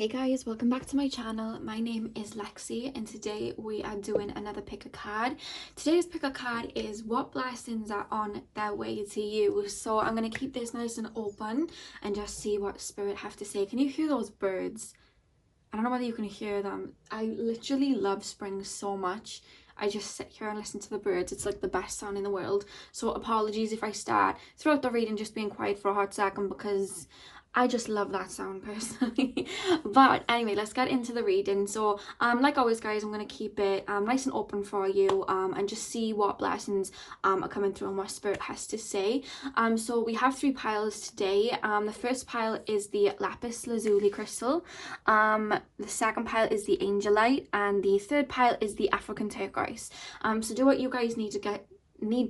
Hey guys, welcome back to my channel. My name is Lexi and today we are doing another pick a card. Today's pick a card is what blessings are on their way to you. So I'm going to keep this nice and open and just see what spirit have to say. Can you hear those birds? I don't know whether you can hear them. I literally love spring so much. I just sit here and listen to the birds. It's like the best sound in the world. So apologies if I start throughout the reading just being quiet for a hot second because I just love that sound personally. But anyway, let's get into the reading. So like always guys, I'm going to keep it nice and open for you and just see what blessings are coming through and what spirit has to say. So we have 3 piles today. The first pile is the lapis lazuli crystal, the second pile is the angelite, and the third pile is the African turquoise. So do what you guys need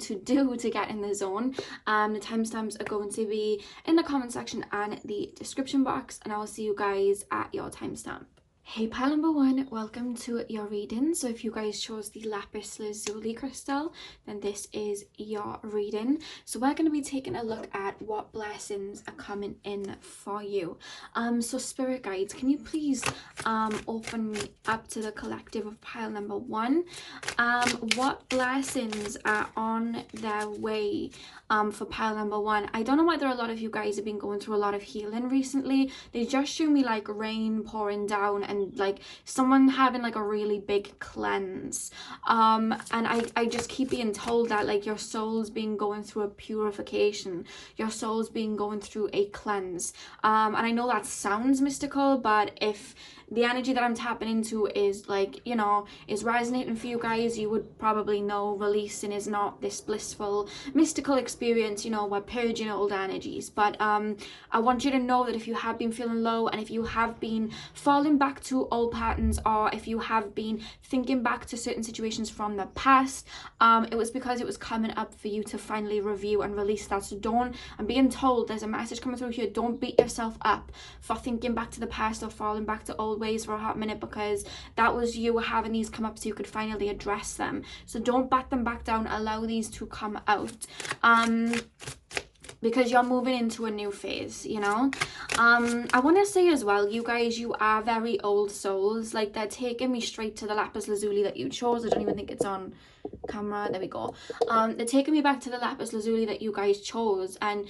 to do to get in the zone. The timestamps are going to be in the comment section and the description box, and I will see you guys at your timestamp. Hey pile number 1, welcome to your reading. So if you guys chose the lapis lazuli crystal, then this is your reading. So we're going to be taking a look at what blessings are coming in for you. So spirit guides, can you please open me up to the collective of pile number 1? What blessings are on their way for pile number 1? I don't know whether a lot of you guys have been going through a lot of healing recently. They just show me like rain pouring down and like someone having like a really big cleanse, and I just keep being told that like your soul's been going through a purification, your soul's been going through a cleanse, and I know that sounds mystical, but if the energy that I'm tapping into is like, you know, is resonating for you guys, you would probably know releasing is not this blissful mystical experience, you know, we're purging old energies. But I want you to know that if you have been feeling low and if you have been falling back to old patterns, or if you have been thinking back to certain situations from the past, it was because it was coming up for you to finally review and release that. So don't, I'm being told there's a message coming through here, don't beat yourself up for thinking back to the past or falling back to old ways for a hot minute, because that was you having these come up so you could finally address them. So don't bat them back down, allow these to come out, because you're moving into a new phase, you know. I want to say as well, you guys, you are very old souls. Like, they're taking me straight to the lapis lazuli that you chose. I don't even think it's on camera. There we go. They're taking me back to the lapis lazuli that you guys chose, and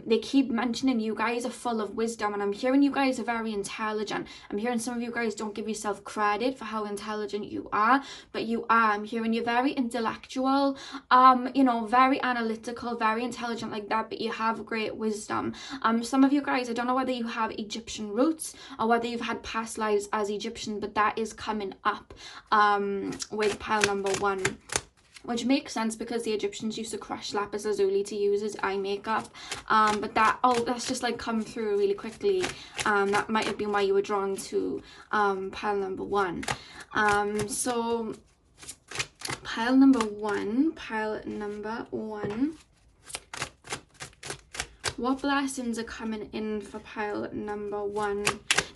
they keep mentioning you guys are full of wisdom, and I'm hearing you guys are very intelligent. I'm hearing some of you guys don't give yourself credit for how intelligent you are, but you are. I'm hearing you're very intellectual, you know, very analytical, very intelligent like that, but you have great wisdom. Some of you guys, I don't know whether you have Egyptian roots or whether you've had past lives as Egyptian, but that is coming up with pile number 1. Which makes sense because the Egyptians used to crush lapis lazuli to use as eye makeup. But that's just like come through really quickly. That might have been why you were drawn to pile number 1. So pile number 1. What blessings are coming in for pile number 1?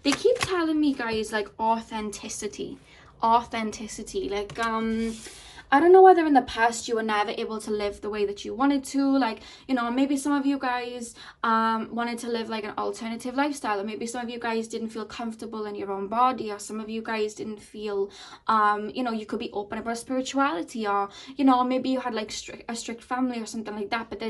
They keep telling me, guys, like authenticity. Like, I don't know whether in the past you were never able to live the way that you wanted to, like, you know, maybe some of you guys wanted to live like an alternative lifestyle, or maybe some of you guys didn't feel comfortable in your own body, or some of you guys didn't feel you know, you could be open about spirituality, or, you know, maybe you had like a strict family or something like that. But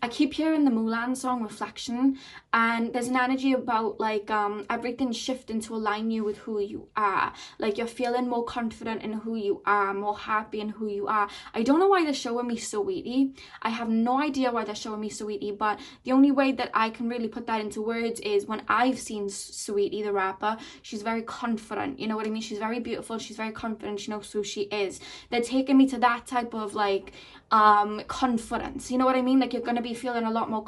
I keep hearing the Mulan song Reflection, and there's an energy about like everything shifting to align you with who you are. Like, you're feeling more confident in who you are, more happy in who you are. I don't know why they're showing me Sweetie. I have no idea why they're showing me Sweetie, but the only way that I can really put that into words is when I've seen Sweetie the rapper. She's very confident, you know what I mean? She's very beautiful, she's very confident, she knows who she is. They're taking me to that type of like confidence, you know what I mean? Like, you're going to be feeling a lot more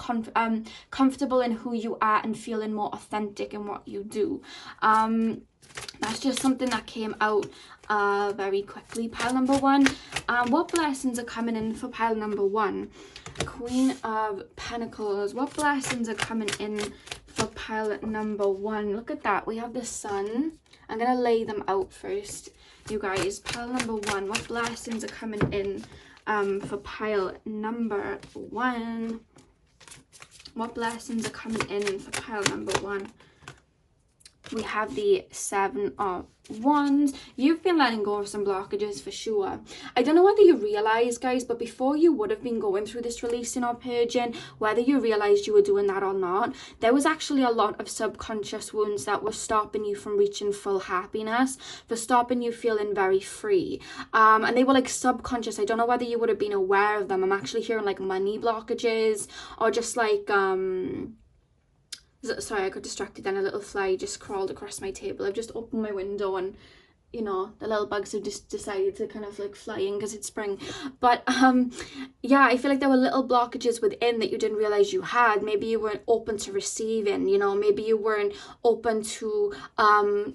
comfortable in who you are and feeling more authentic in what you do. That's just something that came out very quickly. Pile number 1. What blessings are coming in for pile number 1? Queen of Pentacles. What blessings are coming in for pile number 1? Look at that. We have the sun. I'm going to lay them out first, you guys. Pile number 1. What blessings are coming in for pile number 1? What blessings are coming in for pile number 1? We have the Seven of Wands. You've been letting go of some blockages for sure. I don't know whether you realize, guys, but before you would have been going through this releasing or purging, whether you realized you were doing that or not, there was actually a lot of subconscious wounds that were stopping you from reaching full happiness, for stopping you feeling very free. And they were like subconscious. I don't know whether you would have been aware of them. I'm actually hearing like money blockages, or just like sorry, I got distracted then. A little fly just crawled across my table. I've just opened my window and, you know, the little bugs have just decided to kind of like fly in because it's spring. But yeah, I feel like there were little blockages within that you didn't realize you had. Maybe you weren't open to receiving, you know, maybe you weren't open to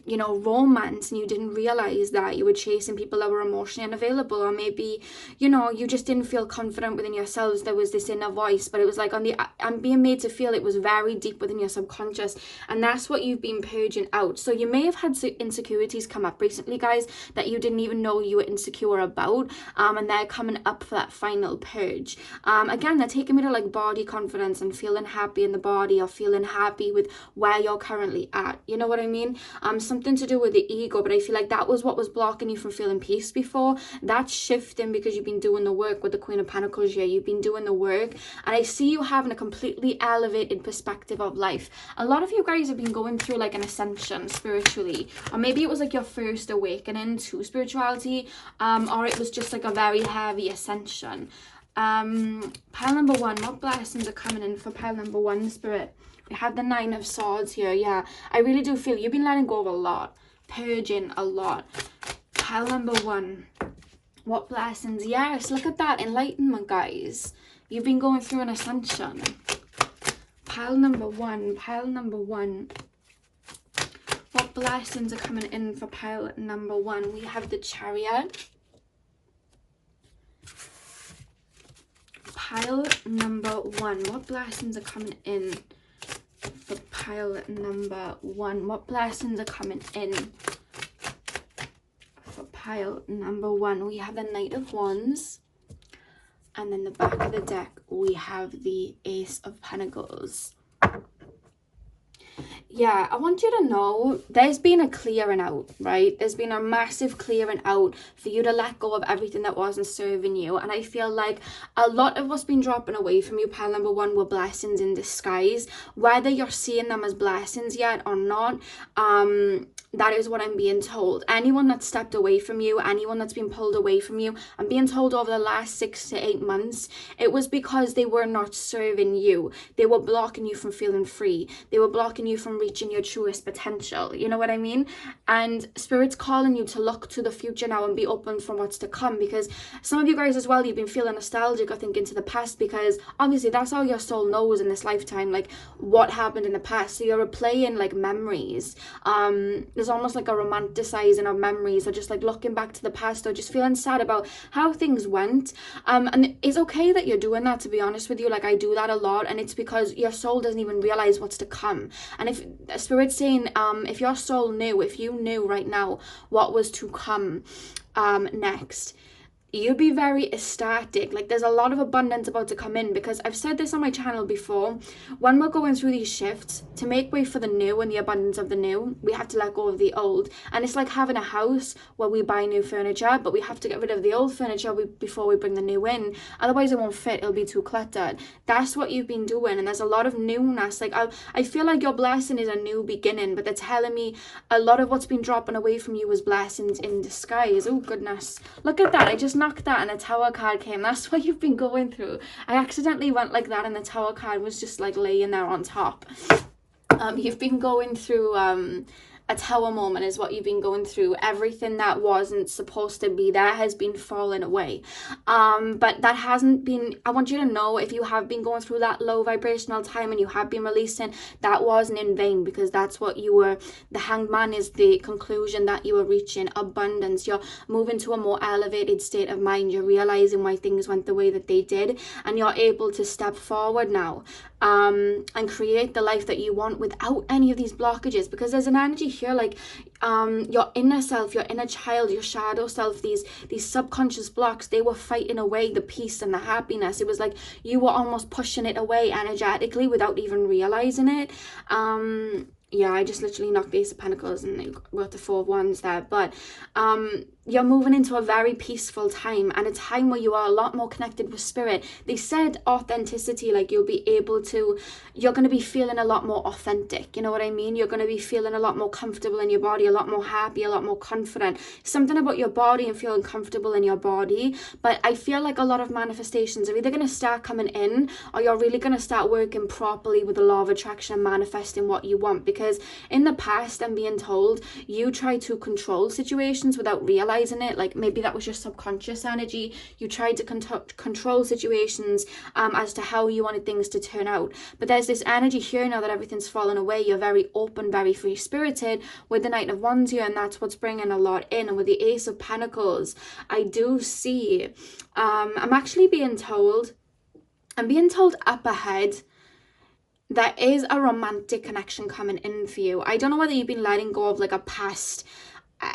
you know, romance, and you didn't realize that you were chasing people that were emotionally unavailable. Or maybe, you know, you just didn't feel confident within yourselves. There was this inner voice, but it was like I'm being made to feel it was very deep within your subconscious, and that's what you've been purging out. So you may have had insecurities come up recently, guys, that you didn't even know you were insecure about, and they're coming up for that final purge. Again, they're taking me to like body confidence and feeling happy in the body, or feeling happy with where you're currently at, you know what I mean? Something to do with the ego, but I feel like that was what was blocking you from feeling peace before. That's shifting because you've been doing the work with the Queen of Pentacles here. You've been doing the work, and I see you having a completely elevated perspective of life. A lot of you guys have been going through like an ascension spiritually, or maybe it was like your first awakening to spirituality, or it was just like a very heavy ascension. Pile number one, what blessings are coming in for pile number one, Spirit? We have the Nine of Swords here. Yeah, I really do feel you've been letting go of a lot, purging a lot. Pile number one, what blessings? Yes, look at that enlightenment, guys. You've been going through an ascension. Pile number one, what blessings are coming in for pile number one? We have the Chariot. Pile number one, what blessings are coming in for pile number one? What blessings are coming in for pile number one? We have the Knight of Wands, and then the back of the deck we have the Ace of Pentacles. Yeah, I want you to know there's been a clearing out, right? There's been a massive clearing out for you to let go of everything that wasn't serving you. And I feel like a lot of what's been dropping away from you, pile number one, were blessings in disguise. Whether you're seeing them as blessings yet or not, that is what I'm being told. Anyone that's stepped away from you, anyone that's been pulled away from you, I'm being told over the last 6 to 8 months, it was because they were not serving you. They were blocking you from feeling free. They were blocking you from reaching your truest potential. You know what I mean? And Spirit's calling you to look to the future now and be open for what's to come, because some of you guys as well, you've been feeling nostalgic, I think, into the past, because obviously that's all your soul knows in this lifetime, like what happened in the past. So you're replaying like memories. There's almost like a romanticizing of memories, or just like looking back to the past, or just feeling sad about how things went. And it's okay that you're doing that, to be honest with you. Like, I do that a lot, and it's because your soul doesn't even realize what's to come. And if Spirit's saying, if your soul knew, if you knew right now what was to come next, you'd be very ecstatic. Like, there's a lot of abundance about to come in, because I've said this on my channel before. When we're going through these shifts, to make way for the new and the abundance of the new, we have to let go of the old. And it's like having a house where we buy new furniture, but we have to get rid of the old furniture before we bring the new in. Otherwise it won't fit, it'll be too cluttered. That's what you've been doing, and there's a lot of newness. Like, I feel like your blessing is a new beginning, but they're telling me a lot of what's been dropping away from you was blessings in disguise. Oh goodness, look at that. I just knocked that and a Tower card came. That's what you've been going through. I accidentally went like that, and the Tower card was just like laying there on top. You've been going through a tower moment, is what you've been going through. Everything that wasn't supposed to be there has been falling away. But that hasn't been, I want you to know, if you have been going through that low vibrational time and you have been releasing, that wasn't in vain, because that's what you were. The Hanged Man is the conclusion that you were reaching. Abundance. You're moving to a more elevated state of mind. You're realizing why things went the way that they did, and you're able to step forward now and create the life that you want without any of these blockages. Because there's an energy here, like your inner self, your inner child, your shadow self, these subconscious blocks, they were fighting away the peace and the happiness. It was like you were almost pushing it away energetically without even realizing it. yeah, I just literally knocked the Ace of Pentacles and wrote the Four of Wands there. But you're moving into a very peaceful time, and a time where you are a lot more connected with spirit. They said authenticity, like you're going to be feeling a lot more authentic, you know what I mean? You're going to be feeling a lot more comfortable in your body, a lot more happy, a lot more confident. Something about your body and feeling comfortable in your body. But I feel like a lot of manifestations are either going to start coming in, or you're really going to start working properly with the law of attraction and manifesting what you want. Because in the past, I'm being told, you try to control situations without realizing it. Like maybe that was your subconscious energy. You tried to control situations as to how you wanted things to turn out. But there's this energy here now that everything's fallen away. You're very open, very free spirited with the Knight of Wands here, and that's what's bringing a lot in. And with the Ace of Pentacles, I do see I'm actually being told, up ahead, there is a romantic connection coming in for you. I don't know whether you've been letting go of like a past,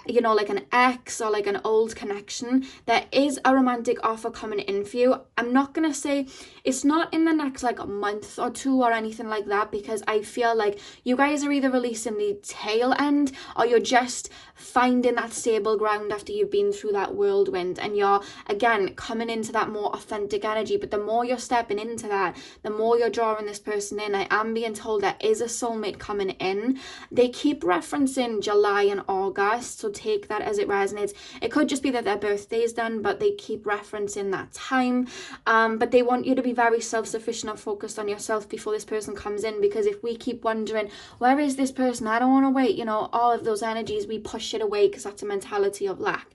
you know, like an ex or like an old connection. There is a romantic offer coming in for you. I'm not gonna say it's not in the next like a month or two or anything like that, because I feel like you guys are either releasing the tail end, or you're just finding that stable ground after you've been through that whirlwind, and you're again coming into that more authentic energy. But the more you're stepping into that, the more you're drawing this person in. I am being told there is a soulmate coming in. They keep referencing July and August, so take that as it resonates. It could just be that their birthday's done, but they keep referencing that time. But they want you to be very self-sufficient and focused on yourself before this person comes in, because if we keep wondering, where is this person, I don't want to wait, you know, all of those energies, we push it away because that's a mentality of lack.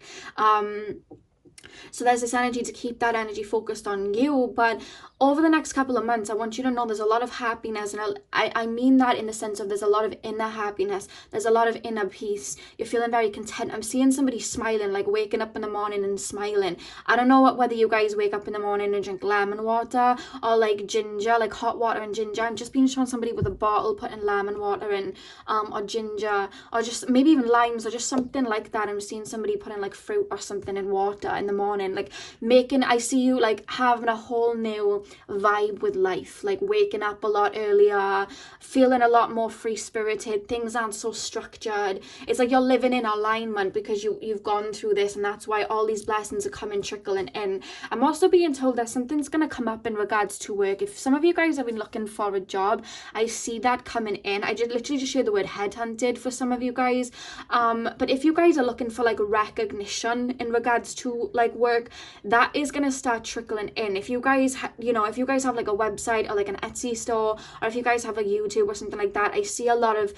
So there's this energy to keep that energy focused on you. But over the next couple of months, I want you to know there's a lot of happiness, and I mean that in the sense of there's a lot of inner happiness, there's a lot of inner peace. You're feeling very content. I'm seeing somebody smiling, like waking up in the morning and smiling. I don't know whether you guys wake up in the morning and drink lemon water or like ginger, like hot water and ginger. I'm just being shown somebody with a bottle putting lemon water in, or ginger, or just maybe even limes or just something like that. I'm seeing somebody putting like fruit or something in water in the morning, like I see you like having a whole new vibe with life, like waking up a lot earlier, feeling a lot more free spirited. Things aren't so structured. It's like you're living in alignment because you've gone through this, and that's why all these blessings are coming trickling in. I'm also being told that something's going to come up in regards to work. If some of you guys have been looking for a job, I see that coming in. I just literally just shared the word headhunted for some of you guys, but if you guys are looking for like recognition in regards to like work, that is going to start trickling in. If you guys if you guys have like a website or like an Etsy store, or if you guys have a YouTube or something like that, I see a lot of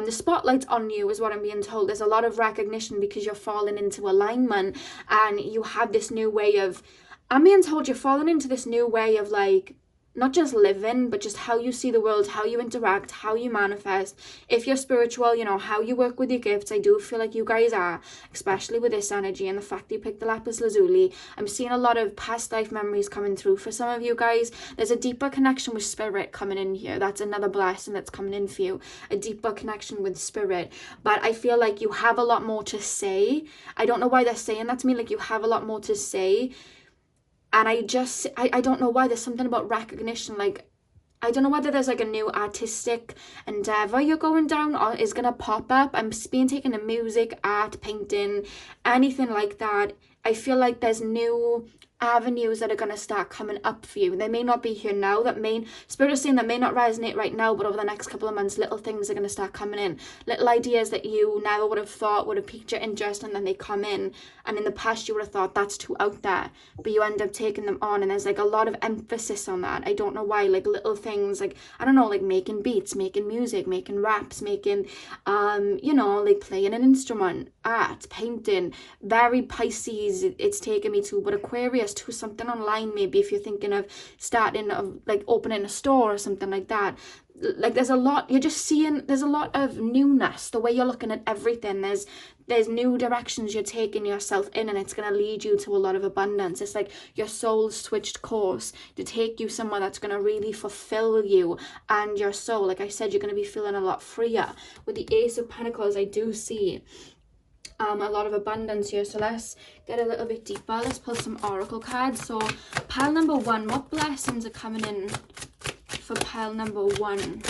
the spotlight's on you is what I'm being told. There's a lot of recognition because you're falling into alignment, and you have this new way of, I'm being told you're falling into this new way of like not just living, but just how you see the world, how you interact, how you manifest. If you're spiritual, you know, how you work with your gifts. I do feel like you guys are, especially with this energy and the fact that you picked the lapis lazuli. I'm seeing a lot of past life memories coming through for some of you guys. There's a deeper connection with spirit coming in here. That's another blessing that's coming in for you, a deeper connection with spirit. But I feel like you have a lot more to say. I don't know why they're saying that to me, like you have a lot more to say. And I don't know why, there's something about recognition, like I don't know whether there's like a new artistic endeavor you're going down or is going to pop up. I'm being taken to music, art, painting, anything like that. I feel like there's new avenues that are going to start coming up for you. They may not be here now, Spirit is saying that may not resonate right now, but over the next couple of months, little things are going to start coming in. Little ideas that you never would have thought would have piqued your interest, and then they come in. And in the past, you would have thought that's too out there, but you end up taking them on, and there's like a lot of emphasis on that. I don't know why, like little things, like, I don't know, like making beats, making music, making raps, making, like playing an instrument, art, painting, very Pisces it's taken me to, but Aquarius to something online, maybe if you're thinking of starting like opening a store or something like that. Like there's a lot, you're just seeing, there's a lot of newness, the way you're looking at everything. There's new directions you're taking yourself in, and it's going to lead you to a lot of abundance. It's like your soul switched course to take you somewhere that's going to really fulfill you and your soul. Like I said, you're going to be feeling a lot freer. With the Ace of Pentacles, I do see a lot of abundance here. So let's get a little bit deeper. Let's pull some oracle cards. So pile number one, what blessings are coming in for pile number one?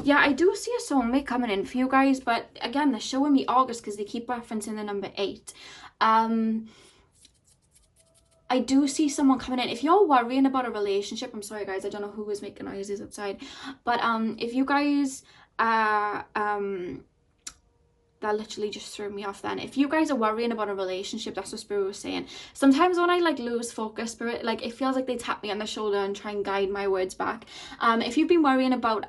Yeah, I do see a soulmate coming in for you guys, but again, they're showing me August because they keep referencing the number 8. I do see someone coming in. If you're worrying about a relationship, I'm sorry guys, I don't know who was making noises outside, but if you guys are that literally just threw me off then. If you guys are worrying about a relationship, that's what Spirit was saying. Sometimes when I like lose focus, Spirit, like it feels like they tap me on the shoulder and try and guide my words back. If you've been worrying about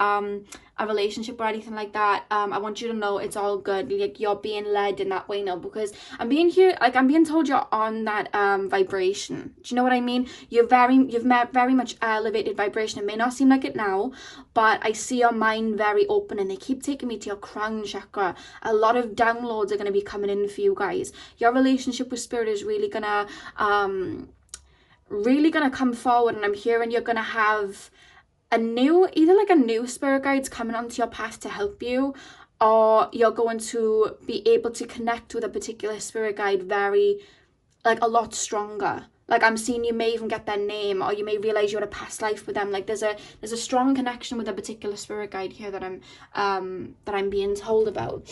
a relationship or anything like that, I want you to know it's all good. Like you're being led in that way now, because I'm being told you're on that vibration. Do you know what I mean? You've very much elevated vibration. It may not seem like it now, but I see your mind very open, and they keep taking me to your crown chakra. A lot of downloads are going to be coming in for you guys. Your relationship with Spirit is really gonna come forward, and I'm hearing you're gonna have either like a new spirit guides coming onto your path to help you, or you're going to be able to connect with a particular spirit guide very, like, a lot stronger. Like I'm seeing you may even get their name, or you may realize you had a past life with them. Like there's a strong connection with a particular spirit guide here that I'm being told about.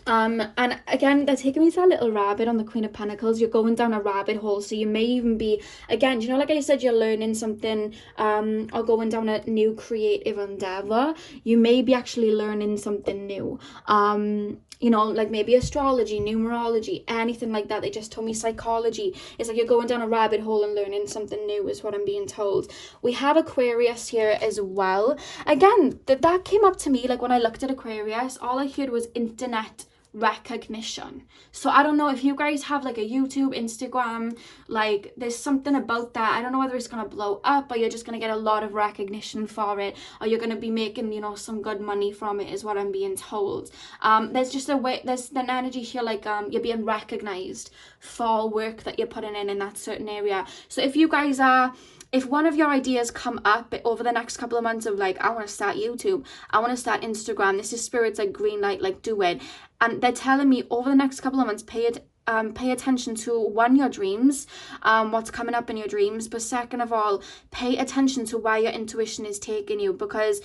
And again, they're taking me to a little rabbit on the Queen of Pentacles. You're going down a rabbit hole, so you may even be, again, you know, like I said, you're learning something, or going down a new creative endeavor. You may be actually learning something new. You know, like maybe astrology, numerology, anything like that. They just told me psychology. It's like you're going down a rabbit hole and learning something new is what I'm being told. We have Aquarius here as well. Again, that came up to me, like when I looked at Aquarius, all I heard was internet recognition. So I don't know if you guys have like a YouTube, Instagram, like there's something about that. I don't know whether it's gonna blow up, or you're just gonna get a lot of recognition for it, or you're gonna be making, you know, some good money from it, is what I'm being told. There's just a way, there's an energy here, like you're being recognized for work that you're putting in that certain area. So if you guys are, if one of your ideas come up over the next couple of months of like, I want to start YouTube, I want to start Instagram, this is Spirit's like green light, like do it. And they're telling me over the next couple of months, pay attention to, one, your dreams, what's coming up in your dreams, but second of all, pay attention to where your intuition is taking you, because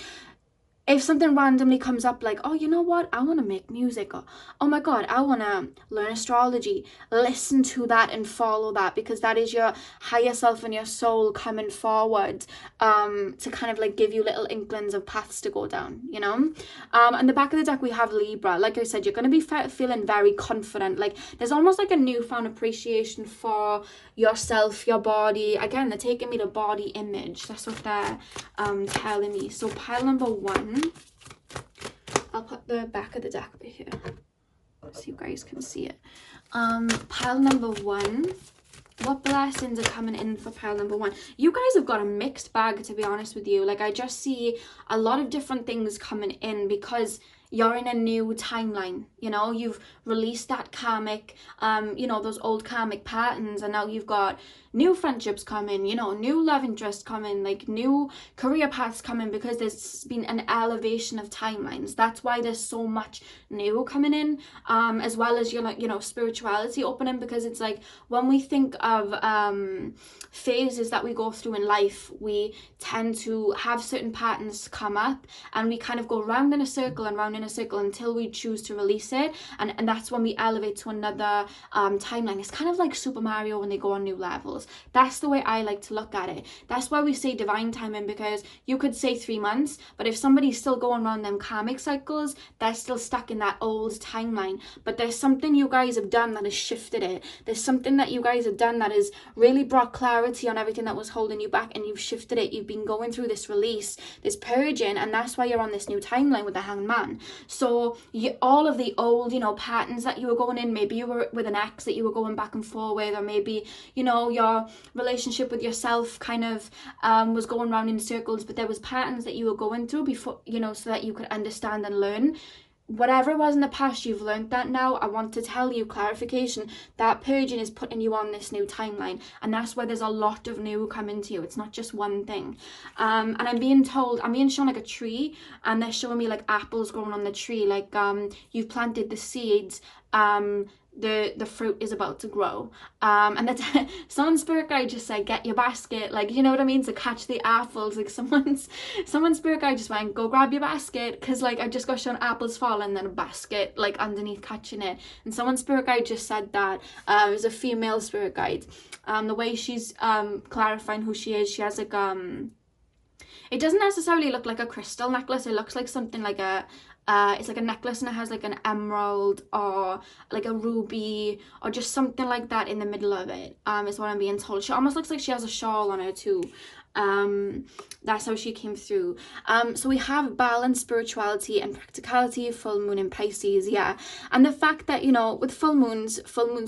if something randomly comes up like, oh, you know what, I want to make music, or oh my god, I want to learn astrology, listen to that and follow that, because that is your higher self and your soul coming forward to kind of like give you little inklings of paths to go down, you know. And the back of the deck we have Libra. Like I said, you're going to be feeling very confident. Like there's almost like a newfound appreciation for yourself, your body. Again, they're taking me to body image. That's what they're telling me. So pile number 1, I'll put the back of the deck over here so you guys can see it. Pile number 1, what blessings are coming in for pile number 1? You guys have got a mixed bag, to be honest with you. Like I just see a lot of different things coming in, because you're in a new timeline, you know, you've released that karmic, you know, those old karmic patterns, and now you've got new friendships coming, you know, new love interest coming, like new career paths coming, because there's been an elevation of timelines. That's why there's so much new coming in, as well as, you know, spirituality opening, because it's like when we think of phases that we go through in life, we tend to have certain patterns come up, and we kind of go round in a circle and round in a circle until we choose to release it, and that's when we elevate to another timeline. It's kind of like Super Mario when they go on new levels. That's the way I like to look at it. That's why we say divine timing, because you could say 3 months, but if somebody's still going around them karmic cycles, they're still stuck in that old timeline. But there's something you guys have done that has shifted it. There's something that you guys have done that has really brought clarity on everything that was holding you back, and you've shifted it. You've been going through this release, this purging, and that's why you're on this new timeline with the Hanged Man. So all of the old, you know, patterns that you were going in, maybe you were with an ex that you were going back and forth with, or maybe, you know, your relationship with yourself kind of was going around in circles, but there was patterns that you were going through before, you know, so that you could understand and learn. Whatever it was in the past, you've learned that now. I want to tell you, clarification, that purging is putting you on this new timeline, and that's why there's a lot of new coming to you. It's not just one thing. And I'm being shown like a tree, and they're showing me like apples growing on the tree, like you've planted the seeds, the fruit is about to grow. And that someone's spirit guide just said, get your basket, like, you know what I mean, to catch the apples. Like someone's spirit guide just went, go grab your basket, because like I just got shown apples falling and then a basket like underneath catching it. And someone's spirit guide just said that. It was a female spirit guide. The way she's clarifying who she is, she has like it doesn't necessarily look like a crystal necklace. It looks like something like a it's like a necklace, and it has like an emerald or like a ruby or just something like that in the middle of it, is what I'm being told. She almost looks like she has a shawl on her too. That's how she came through. So we have balance, spirituality and practicality, full moon in Pisces, yeah. And the fact that, you know, with full moons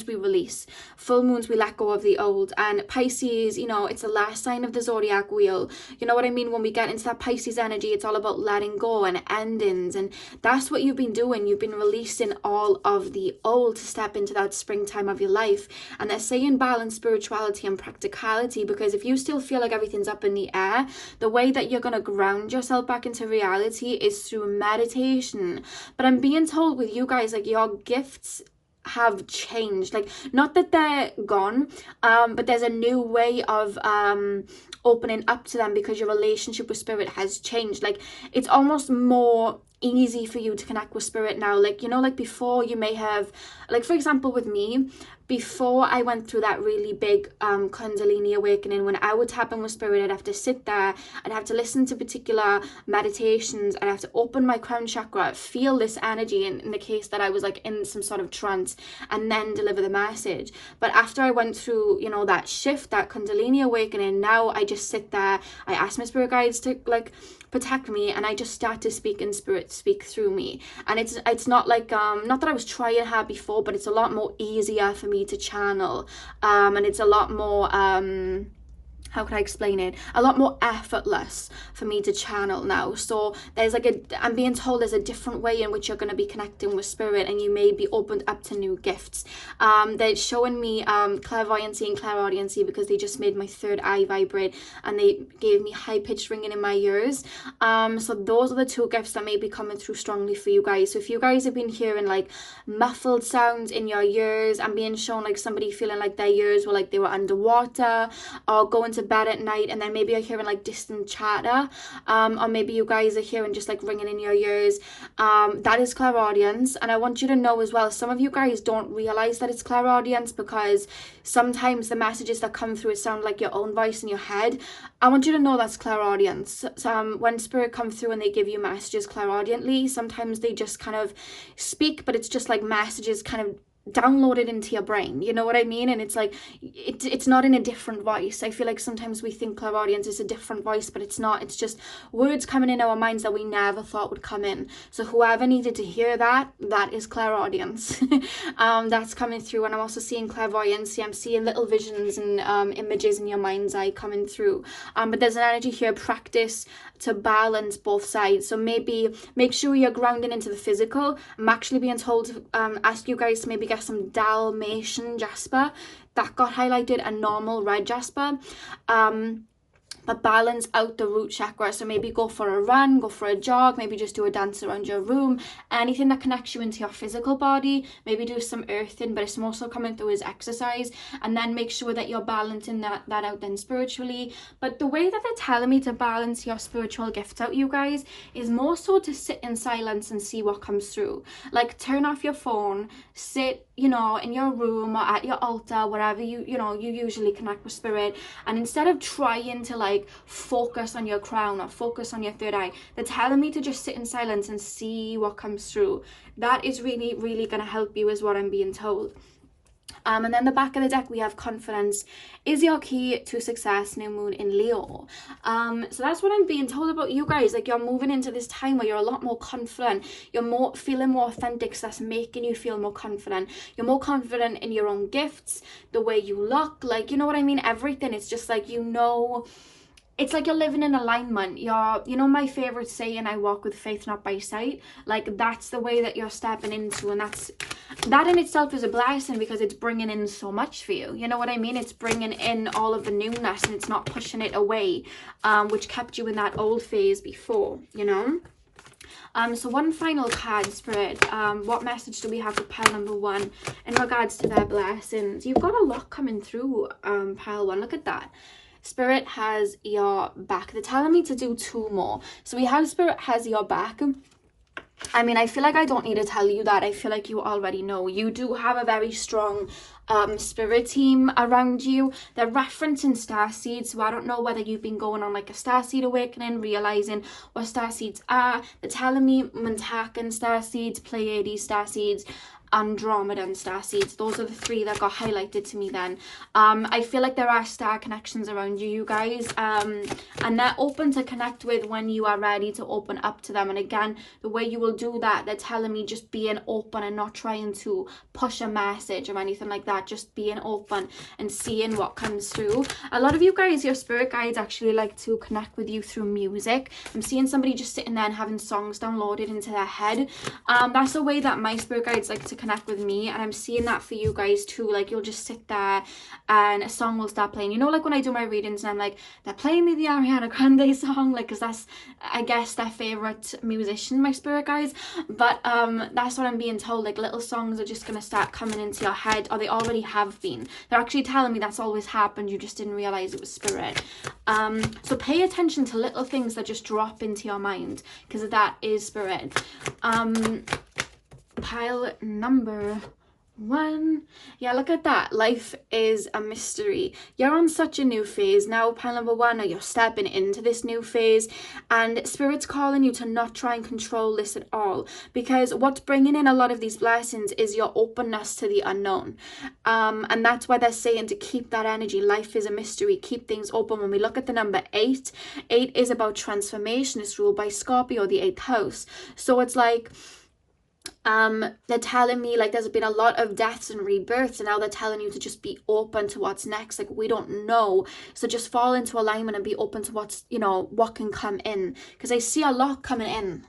we release, full moons we let go of the old, and Pisces, you know, it's the last sign of the zodiac wheel. You know what I mean? When we get into that Pisces energy, it's all about letting go and endings, and that's what you've been doing. You've been releasing all of the old to step into that springtime of your life. And they're saying balance, spirituality and practicality, because if you still feel like everything's up in the air, the way that you're going to ground yourself back into reality is through meditation. But I'm being told with you guys, like, your gifts have changed. Like, not that they're gone, but there's a new way of opening up to them, because your relationship with spirit has changed. Like, it's almost more easy for you to connect with spirit now. Like, you know, like before you may have, like, for example, with me, before I went through that really big Kundalini awakening, when I would tap in with spirit, I'd have to sit there, I'd have to listen to particular meditations, I'd have to open my crown chakra, feel this energy in the case that I was like in some sort of trance, and then deliver the message. But after I went through, you know, that shift, that Kundalini awakening, now I just sit there, I ask my spirit guides to like protect me, and I just start to speak, and spirit speak through me. And it's not like not that I was trying hard before, but it's a lot more easier for me to channel, and it's a lot more how can I explain it? A lot more effortless for me to channel now. So there's like I'm being told there's a different way in which you're going to be connecting with spirit, and you may be opened up to new gifts. They're showing me clairvoyancy and clairaudiency, because they just made my third eye vibrate, and they gave me high-pitched ringing in my ears. So those are the two gifts that may be coming through strongly for you guys. So if you guys have been hearing like muffled sounds in your ears, and being shown like somebody feeling like their ears were like they were underwater, or going to bed at night and then maybe you're hearing like distant chatter, or maybe you guys are hearing just like ringing in your ears, that is clairaudience. And I want you to know as well, some of you guys don't realize that it's clairaudience, because sometimes the messages that come through, it sound like your own voice in your head. I want you to know that's clairaudience. So, when spirit come through and they give you messages clairaudiently, sometimes they just kind of speak, but it's just like messages kind of downloaded into your brain, you know what I mean? And it's like it's not in a different voice. I feel like sometimes we think clairaudience is a different voice, but it's not. It's just words coming in our minds that we never thought would come in. So whoever needed to hear that is clairaudience. That's coming through. And I'm also seeing clairvoyancy. I'm seeing little visions and images in your mind's eye coming through. But there's an energy here, practice to balance both sides. So maybe make sure you're grounding into the physical. I'm actually being told to ask you guys to maybe get some Dalmatian jasper that got highlighted, a normal red jasper, but balance out the root chakra. So maybe go for a run, go for a jog, maybe just do a dance around your room, anything that connects you into your physical body. Maybe do some earthing, but it's more so coming through as exercise. And then make sure that you're balancing that out then spiritually. But the way that they're telling me to balance your spiritual gifts out, you guys, is more so to sit in silence and see what comes through. Like, turn off your phone, sit, you know, in your room or at your altar, wherever you usually connect with spirit. And instead of trying to like focus on your crown or focus on your third eye, they're telling me to just sit in silence and see what comes through. That is really, really going to help you, is what I'm being told. And then the back of the deck, we have confidence is your key to success, new moon in Leo. So that's what I'm being told about you guys. Like, you're moving into this time where you're a lot more confident. You're feeling more authentic, so that's making you feel more confident. You're more confident in your own gifts, the way you look, like, you know what I mean? Everything. It's just like, you know, it's like you're living in alignment. You're, you know, my favorite saying, I walk with faith, not by sight. Like, that's the way that you're stepping into, and that in itself is a blessing, because it's bringing in so much for you. You know what I mean? It's bringing in all of the newness, and it's not pushing it away, which kept you in that old phase before, you know? So one final card, Spirit. What message do we have for pile number 1 in regards to their blessings? You've got a lot coming through, pile 1. Look at that. Spirit has your back. They're telling me to do 2 more. So we have Spirit has your back. I mean, I feel like I don't need to tell you that. I feel like you already know. You do have a very strong spirit team around you. They're referencing Starseed, so I don't know whether you've been going on like a Starseed awakening, realizing what Starseeds are. They're telling me Mantakan Starseeds, Pleiades Starseeds, Andromedan Starseeds. Those are the 3 that got highlighted to me then. I feel like there are star connections around you guys, and they're open to connect with when you are ready to open up to them. And again, the way you will do that, they're telling me just being open and not trying to push a message or anything like that, just being open and seeing what comes through. A lot of you guys, your spirit guides actually like to connect with you through music. I'm seeing somebody just sitting there and having songs downloaded into their head. That's the way that my spirit guides like to connect with me, and I'm seeing that for you guys too. Like, you'll just sit there and a song will start playing, you know, like when I do my readings and I'm like, they're playing me the Ariana Grande song, like, because that's, I guess, their favorite musician, my spirit guides. But that's what I'm being told. Like, little songs are just gonna start coming into your head, or they already have been. They're actually telling me that's always happened, you just didn't realize it was spirit. So pay attention to little things that just drop into your mind, because that is spirit. Pile number 1. Yeah, look at that. Life is a mystery. You're on such a new phase now, pile number 1, or you're stepping into this new phase, and Spirit's calling you to not try and control this at all, because what's bringing in a lot of these blessings is your openness to the unknown, and that's why they're saying to keep that energy. Life is a mystery. Keep things open. When we look at the number 8, 8 is about transformation. It's ruled by Scorpio, the 8th house. So it's like, they're telling me like there's been a lot of deaths and rebirths, and now they're telling you to just be open to what's next. Like, we don't know, so just fall into alignment and be open to what's, you know, what can come in, because I see a lot coming in,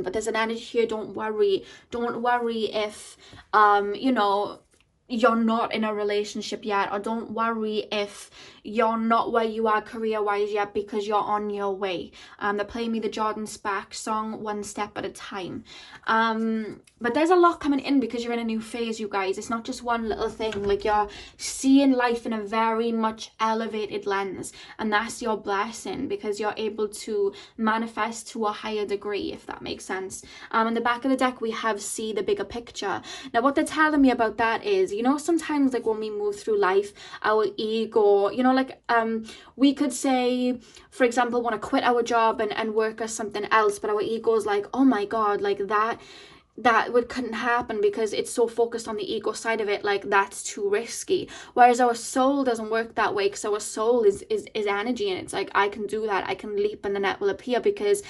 but there's an energy here. Don't worry if you know, you're not in a relationship yet, or don't worry if you're not where you are career wise yet, because you're on your way. They're playing me the Jordan Sparks song, One Step at a Time. But there's a lot coming in because you're in a new phase, you guys. It's not just one little thing. Like, you're seeing life in a very much elevated lens, and that's your blessing, because you're able to manifest to a higher degree, if that makes sense. In the back of the deck we have see the bigger picture. Now what they're telling me about that is, you know, sometimes like when we move through life, our ego, you know, like we could say, for example, want to quit our job and work as something else, but our ego is like, oh my god, like that couldn't happen, because it's so focused on the ego side of it, like that's too risky. Whereas our soul doesn't work that way, because our soul is energy, and it's like, I can do that, I can leap and the net will appear, because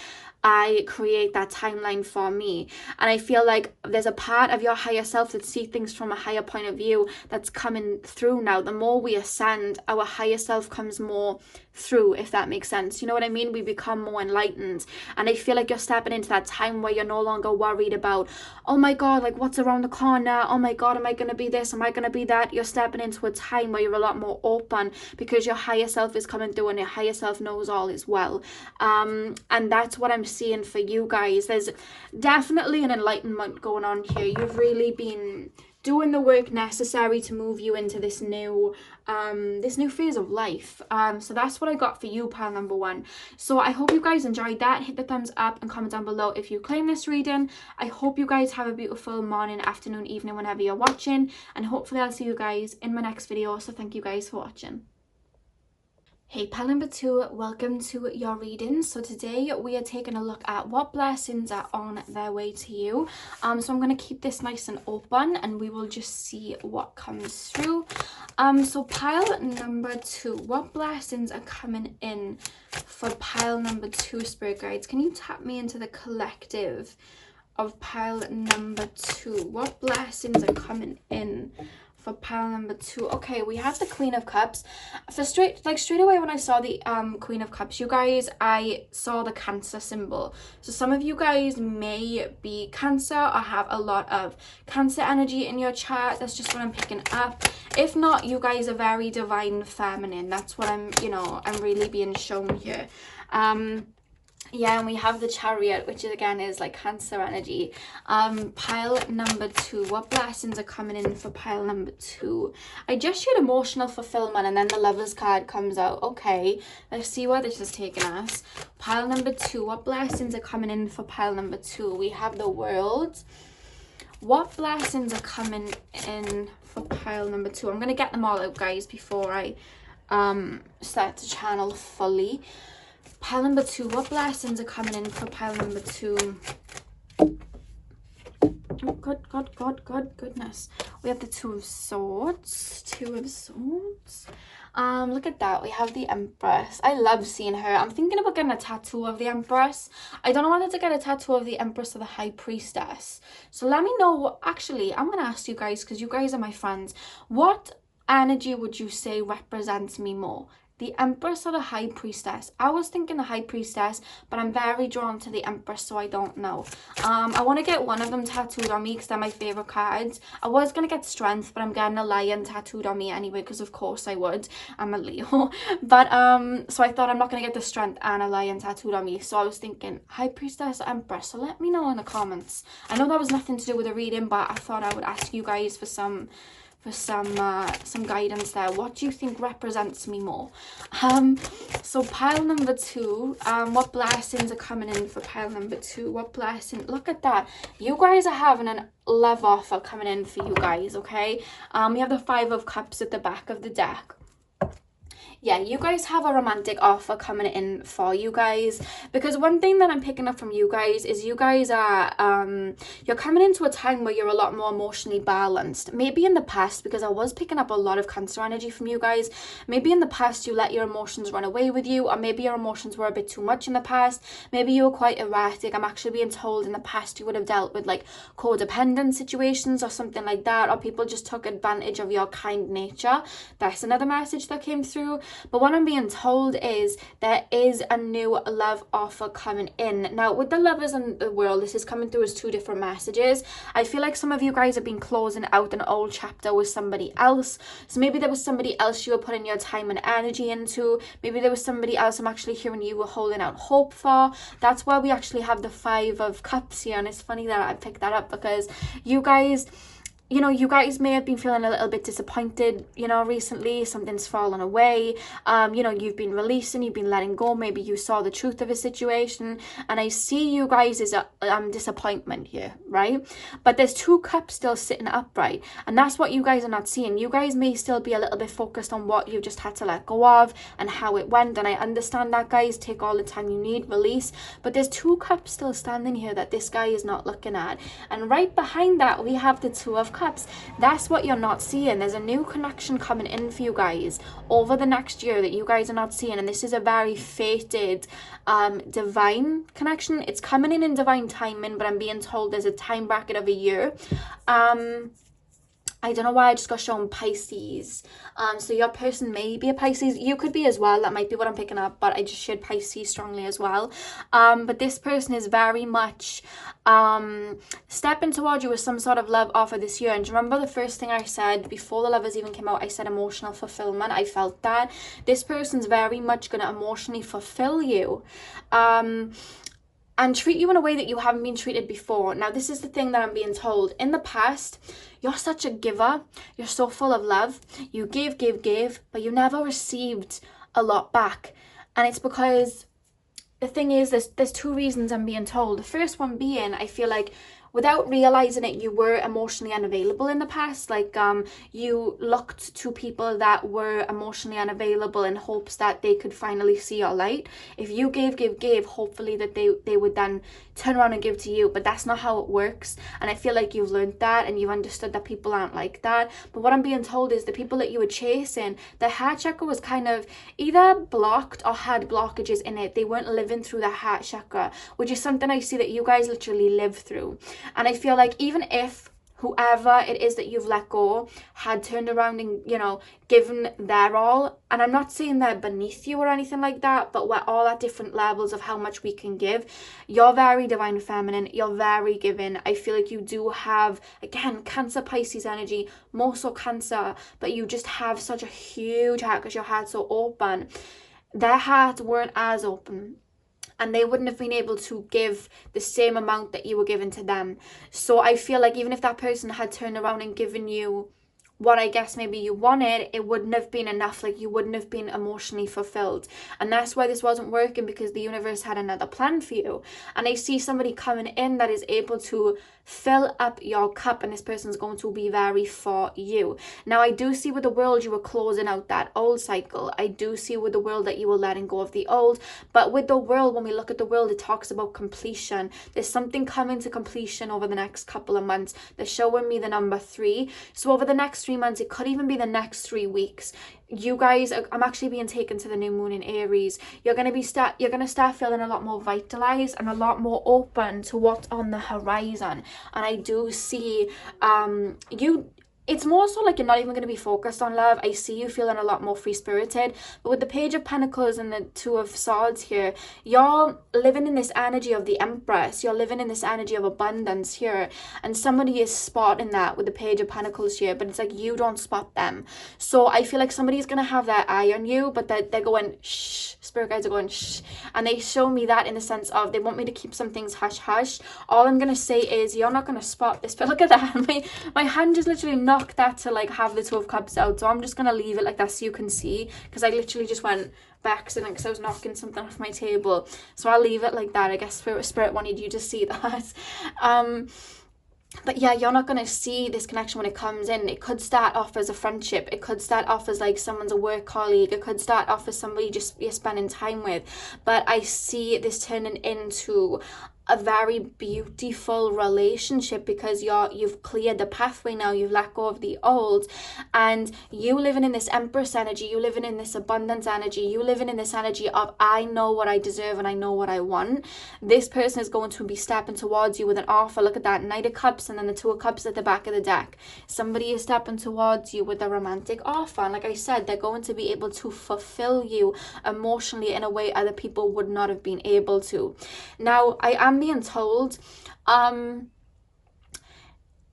I create that timeline for me. And I feel like there's a part of your higher self that see things from a higher point of view that's coming through now. The more we ascend, our higher self comes more through, if that makes sense. You know what I mean? We become more enlightened. And I feel like you're stepping into that time where you're no longer worried about, oh my god, like what's around the corner? Oh my god, am I going to be this? Am I going to be that? You're stepping into a time where you're a lot more open, because your higher self is coming through, and your higher self knows all is well. And that's what I'm seeing for you guys. There's definitely an enlightenment going on here. You've really been doing the work necessary to move you into this new phase of life. So that's what I got for you, pile number 1. So I hope you guys enjoyed that. Hit the thumbs up and comment down below if you claim this reading. I hope you guys have a beautiful morning, afternoon, evening, whenever you're watching, and hopefully I'll see you guys in my next video. So thank you guys for watching. Hey, pile number 2, welcome to your reading. So today we are taking a look at what blessings are on their way to you. So I'm going to keep this nice and open, and we will just see what comes through. So pile number 2, what blessings are coming in for pile number 2, spirit guides? Can you tap me into the collective of pile number 2? What blessings are coming in for pile number 2? Okay, we have the Queen of Cups. For straight away when I saw the Queen of Cups, you guys, I saw the Cancer symbol. So some of you guys may be Cancer or have a lot of Cancer energy in your chart. That's just what I'm picking up. If not, you guys are very divine feminine. That's what I'm really being shown here. Yeah, and we have the Chariot, which is, again, is like Cancer energy. Pile number 2. What blessings are coming in for pile number 2? I just showed emotional fulfillment, and then the Lovers card comes out. Okay, let's see where this is taking us. Pile number 2. What blessings are coming in for pile number 2? We have the World. What blessings are coming in for pile number 2? I'm going to get them all out, guys, before I start to channel fully. Pile number 2, what blessings are coming in for pile number 2? Oh, goodness. We have the 2 of Swords. 2 of Swords. Look at that. We have the Empress. I love seeing her. I'm thinking about getting a tattoo of the Empress. I don't know whether to get a tattoo of the Empress or the High Priestess. So let me know what, actually, I'm going to ask you guys, because you guys are my friends. What energy would you say represents me more? The Empress or the High Priestess? I was thinking the High Priestess, but I'm very drawn to the Empress, so I don't know. I want to get one of them tattooed on me because they're my favourite cards. I was going to get Strength, but I'm getting a Lion tattooed on me anyway, because of course I would. I'm a Leo. But, so I thought I'm not going to get the Strength and a Lion tattooed on me. So I was thinking High Priestess or Empress. So let me know in the comments. I know that was nothing to do with the reading, but I thought I would ask you guys for some guidance there. What do you think represents me more? So pile number 2, what blessings are coming in for pile number 2? What blessing? Look at that. You guys are having a love offer coming in for you guys, okay? We have the 5 of Cups at the back of the deck. Yeah, you guys have a romantic offer coming in for you guys, because one thing that I'm picking up from you guys is you guys are you're coming into a time where you're a lot more emotionally balanced. Maybe in the past, because I was picking up a lot of Cancer energy from you guys, maybe in the past you let your emotions run away with you, or maybe your emotions were a bit too much in the past. Maybe you were quite erratic. I'm actually being told in the past you would have dealt with like codependent situations or something like that, or people just took advantage of your kind nature. That's another message that came through. But what I'm being told is there is a new love offer coming in. Now, with the Lovers and the World, this is coming through as 2 different messages. I feel like some of you guys have been closing out an old chapter with somebody else. So maybe there was somebody else you were putting your time and energy into. Maybe there was somebody else I'm actually hearing you were holding out hope for. That's why we actually have the 5 of Cups here. And it's funny that I picked that up, because you guys, you know, you guys may have been feeling a little bit disappointed, you know, recently. Something's fallen away. You know, you've been releasing, you've been letting go. Maybe you saw the truth of a situation. And I see you guys as a disappointment here, right? But there's 2 cups still sitting upright. And that's what you guys are not seeing. You guys may still be a little bit focused on what you just had to let go of and how it went. And I understand that, guys. Take all the time you need, release. But there's 2 cups still standing here that this guy is not looking at. And right behind that, we have the 2 of Cups. That's what you're not seeing. There's a new connection coming in for you guys over the next year that you guys are not seeing, and this is a very fated divine connection. It's coming in divine timing, but I'm being told there's a time bracket of a year. I don't know why I just got shown Pisces. So your person may be a Pisces. You could be as well. That might be what I'm picking up. But I just shared Pisces strongly as well. But this person is very much stepping towards you with some sort of love offer this year. And do you remember the first thing I said before the Lovers even came out? I said emotional fulfillment. I felt that. This person's very much going to emotionally fulfill you. And treat you in a way that you haven't been treated before. Now, this is the thing that I'm being told. In the past, you're such a giver. You're so full of love. You give, but you never received a lot back. And it's because the thing is, there's 2 reasons I'm being told. The first one being, I feel like without realizing it, you were emotionally unavailable in the past. Like, you looked to people that were emotionally unavailable in hopes that they could finally see your light. If you gave, hopefully that they would then turn around and give to you. But that's not how it works. And I feel like you've learned that and you've understood that people aren't like that. But what I'm being told is the people that you were chasing, the heart chakra was kind of either blocked or had blockages in it. They weren't living through the heart chakra, which is something I see that you guys literally live through. And I feel like even if whoever it is that you've let go had turned around and, you know, given their all, and I'm not saying they're beneath you or anything like that, but we're all at different levels of how much we can give. You're very divine feminine. You're very giving. I feel like you do have, again, Cancer, Pisces energy, more so Cancer, but you just have such a huge heart because your heart's so open. Their hearts weren't as open. and they wouldn't have been able to give the same amount that you were giving to them. So I feel like even if that person had turned around and given you what I guess maybe you wanted, it wouldn't have been enough. Like, you wouldn't have been emotionally fulfilled. And that's why this wasn't working, because the universe had another plan for you. And I see somebody coming in that is able to fill up your cup, and this person's going to be very for you. Now, I do see with the world you were closing out that old cycle. I do see with the world that you were letting go of the old. But with the world, when we look at the world, it talks about completion. There's something coming to completion over the next couple of months. They're showing me the number 3. So over the next 3 months, it could even be the next 3 weeks. You guys, I'm actually being taken to the new moon in Aries. You're gonna start feeling a lot more vitalized and a lot more open to what's on the horizon. And I do see it's more so like you're not even going to be focused on love. I see you feeling a lot more free-spirited. But with the Page of Pentacles and the Two of Swords here, you're living in this energy of the Empress. You're living in this energy of abundance here. And somebody is spotting that with the Page of Pentacles here. But it's like you don't spot them. So I feel like somebody's going to have their eye on you. But they're going, shh. Spirit guides are going, shh. And they show me that in the sense of they want me to keep some things hush-hush. All I'm going to say is you're not going to spot this. But look at that. My hand just literally knocked that to like have the Two of Cups out, so I'm just gonna leave it like that so you can see, because I literally just went by accident because I was knocking something off my table. So I'll leave it like that. I guess Spirit wanted you to see that. But yeah, you're not going to see this connection when it comes in. It could start off as a friendship. It could start off as like someone's a work colleague. It could start off as somebody just you're spending time with. But I see this turning into a very beautiful relationship, because you've cleared the pathway now. You've let go of the old, and you living in this Empress energy, you living in this abundance energy, you living in this energy of I know what I deserve and I know what I want. This person is going to be stepping towards you with an offer. Look at that, Knight of Cups and then the Two of Cups at the back of the deck. Somebody is stepping towards you with a romantic offer, and like I said, they're going to be able to fulfill you emotionally in a way other people would not have been able to. Now, I am being told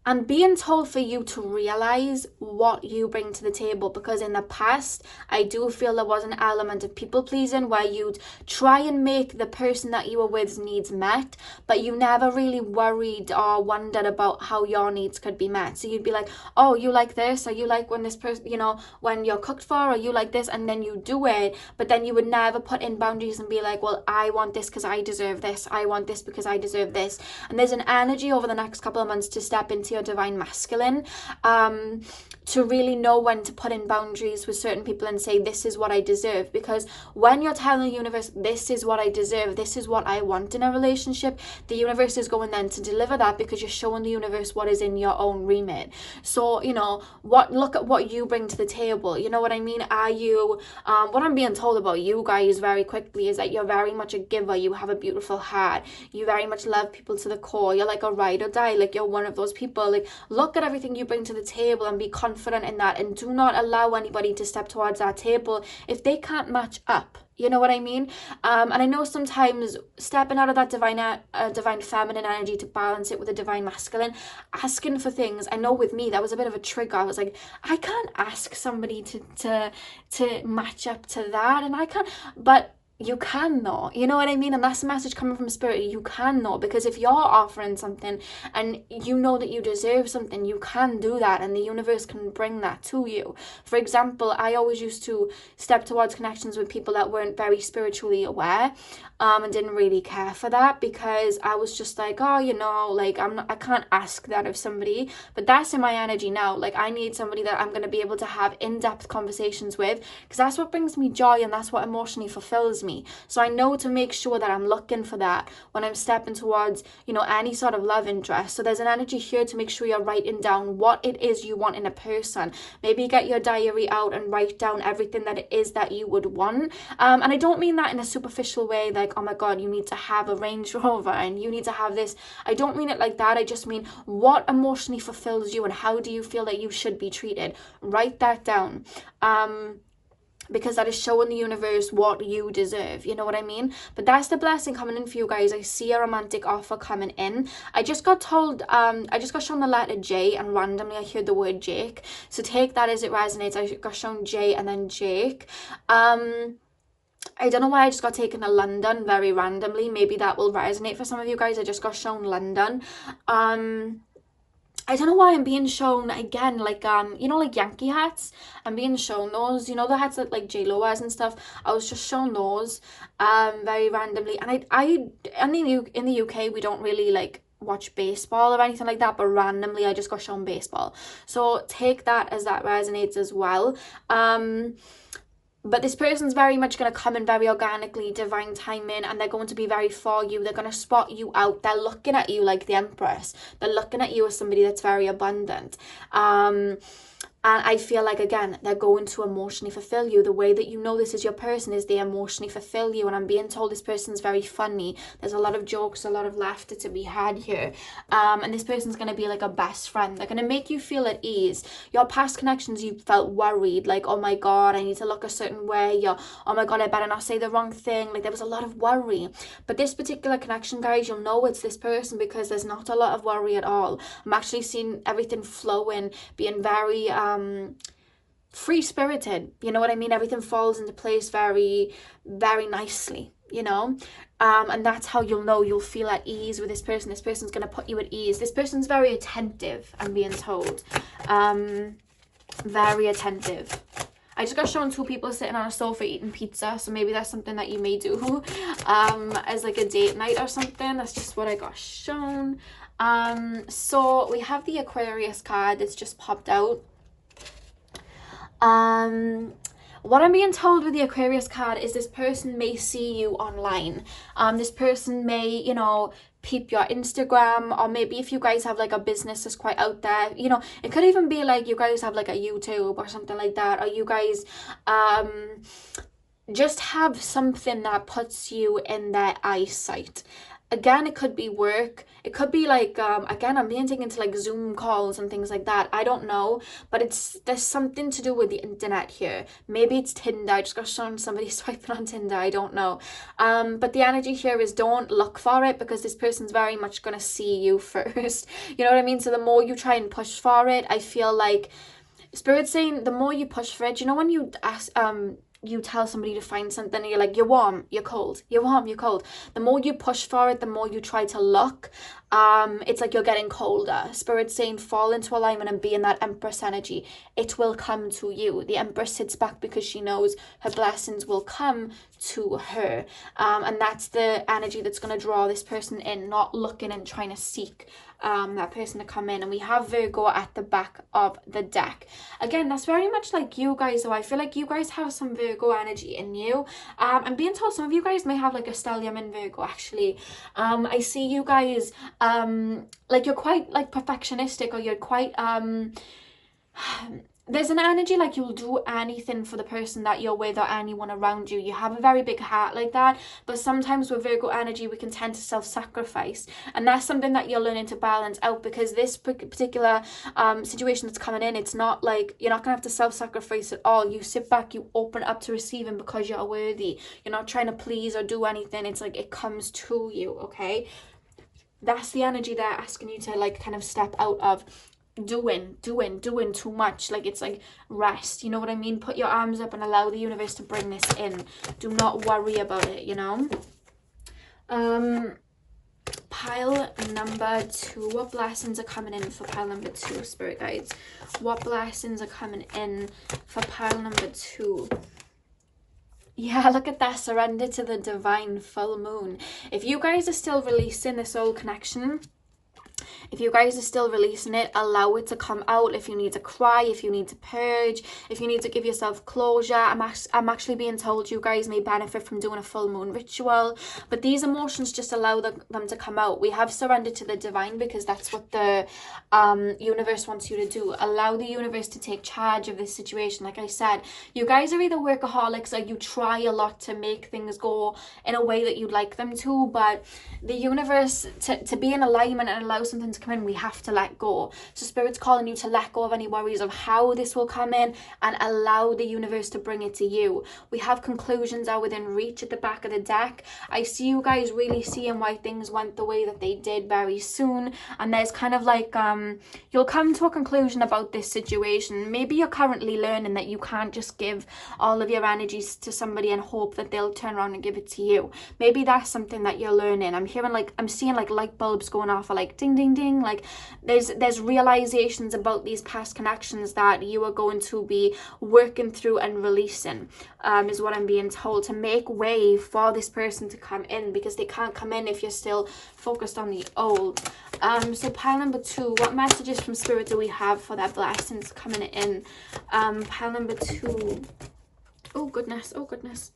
I'm being told for you to realize what you bring to the table, because in the past I do feel there was an element of people pleasing where you'd try and make the person that you were with's needs met, but you never really worried or wondered about how your needs could be met. So you'd be like, oh, you like this, or you like when this person, you know, when you're cooked for, or you like this, and then you do it, but then you would never put in boundaries and be like, well, I want this because I deserve this, I want this because I deserve this. And there's an energy over the next couple of months to step into your divine masculine, to really know when to put in boundaries with certain people and say, this is what I deserve. Because when you're telling the universe, this is what I deserve, this is what I want in a relationship, the universe is going then to deliver that, because you're showing the universe what is in your own remit. So, you know, look at what you bring to the table. You know what I mean? Are you, what I'm being told about you guys very quickly is that you're very much a giver. You have a beautiful heart. You very much love people to the core. You're like a ride or die. Like, you're one of those people. Like, look at everything you bring to the table and be confident in that, and do not allow anybody to step towards that table if they can't match up. You know what I mean? And I know sometimes stepping out of that divine feminine energy to balance it with a divine masculine, asking for things. I know with me that was a bit of a trigger. I was like, I can't ask somebody to match up to that, and I can't. But you can though, you know what I mean? And that's the message coming from Spirit. You can though, because if you're offering something and you know that you deserve something, you can do that, and the universe can bring that to you. For example, I always used to step towards connections with people that weren't very spiritually aware, and didn't really care for that, because I was just like, oh, you know, like I can't ask that of somebody. But that's in my energy now. Like, I need somebody that I'm going to be able to have in-depth conversations with, because that's what brings me joy and that's what emotionally fulfills me. So I know to make sure that I'm looking for that when I'm stepping towards, you know, any sort of love interest. So there's an energy here to make sure you're writing down what it is you want in a person. Maybe get your diary out and write down everything that it is that you would want. And I don't mean that in a superficial way, like, oh my God, you need to have a Range Rover and you need to have this. I don't mean it like that. I just mean what emotionally fulfills you and how do you feel that you should be treated. Write that down. Because that is showing the universe what you deserve, you know what I mean? But that's the blessing coming in for you guys. I see a romantic offer coming in. I just got told, I just got shown the letter J, and randomly I heard the word Jake. So take that as it resonates. I got shown J and then Jake. I don't know why I just got taken to London very randomly. Maybe that will resonate for some of you guys. I just got shown London. I don't know why I'm being shown again, like, you know, like Yankee hats. I'm being shown those, you know, the hats that like J-Lo wears and stuff. I was just shown those, very randomly. And in the UK, we don't really like watch baseball or anything like that, but randomly I just got shown baseball. So take that as that resonates as well. But this person's very much going to come in very organically, divine timing, and they're going to be very for you. They're going to spot you out. They're looking at you like the Empress. They're looking at you as somebody that's very abundant. And I feel like, again, they're going to emotionally fulfill you. The way that you know this is your person is they emotionally fulfill you. And I'm being told this person's very funny. There's a lot of jokes, a lot of laughter to be had here. And this person's going to be like a best friend. They're going to make you feel at ease. Your past connections, you felt worried. Like, oh my God, I need to look a certain way. Or, oh my God, I better not say the wrong thing. Like, there was a lot of worry. But this particular connection, guys, you'll know it's this person because there's not a lot of worry at all. I'm actually seeing everything flowing, being very free-spirited, you know what I mean? Everything falls into place very, very nicely, you know? And that's how you'll know, you'll feel at ease with this person. This person's going to put you at ease. This person's very attentive, I'm being told. Very attentive. I just got shown two people sitting on a sofa eating pizza, so maybe that's something that you may do as like a date night or something. That's just what I got shown. So we have the Aquarius card that's just popped out. What I'm being told with the Aquarius card is this person may see you online. This person may, you know, peep your Instagram, or maybe if you guys have like a business that's quite out there, you know, it could even be like you guys have like a YouTube or something like that, or you guys just have something that puts you in their eyesight. Again, it could be work. It could be like, again, I'm being taken to like Zoom calls and things like that. I don't know, but there's something to do with the internet here. Maybe it's Tinder. I just got shown somebody swiping on Tinder. I don't know. But the energy here is don't look for it, because this person's very much going to see you first. You know what I mean? So the more you try and push for it, I feel like Spirit's saying the more you push for it, you know, when you ask, you tell somebody to find something and you're like, you're warm, you're cold, you're warm, you're cold. The more you push for it, the more you try to look, it's like you're getting colder. Spirit's saying fall into alignment and be in that Empress energy. It will come to you. The Empress sits back because she knows her blessings will come to her. And that's the energy that's going to draw this person in, not looking and trying to seek that person to come in. And we have Virgo at the back of the deck. Again, that's very much like you guys, though. I feel like you guys have some Virgo energy in you. I'm being told some of you guys may have like a stellium in Virgo, actually. I see you guys like you're quite like perfectionistic, or you're quite there's an energy like you'll do anything for the person that you're with or anyone around you. You have a very big heart like that, but sometimes with Virgo energy we can tend to self-sacrifice, and that's something that you're learning to balance out, because this particular situation that's coming in, it's not like you're not gonna have to self-sacrifice at all. You sit back, you open up to receiving because you're worthy. You're not trying to please or do anything. It's like it comes to you, okay? That's the energy they're asking you to like kind of step out of doing too much. Like it's like rest, you know what I mean? Put your arms up and allow the universe to bring this in. Do not worry about it, you know? Pile number 2. What blessings are coming in for pile number 2, spirit guides? What blessings are coming in for pile number 2? Yeah, look at that. Surrender to the divine full moon. If you guys are still releasing the soul connection, if you guys are still releasing it, allow it to come out. If you need to cry, if you need to purge, if you need to give yourself closure. I'm actually being told you guys may benefit from doing a full moon ritual. But these emotions, just allow them to come out. We have surrendered to the divine because that's what the universe wants you to do. Allow the universe to take charge of this situation. Like I said, you guys are either workaholics or you try a lot to make things go in a way that you'd like them to. But the universe, to be in alignment and allow something to come in, we have to let go. So Spirit's calling you to let go of any worries of how this will come in and allow the universe to bring it to you. We have conclusions are within reach at the back of the deck. I see you guys really seeing why things went the way that they did very soon, and there's kind of like you'll come to a conclusion about this situation. Maybe you're currently learning that you can't just give all of your energies to somebody and hope that they'll turn around and give it to you. Maybe that's something that you're learning. I'm seeing like light bulbs going off, or like ding ding ding, like there's realizations about these past connections that you are going to be working through and releasing, is what I'm being told, to make way for this person to come in, because they can't come in if you're still focused on the old. So pile number 2, what messages from Spirit do we have for that blessings coming in? Pile number 2, oh goodness, oh goodness.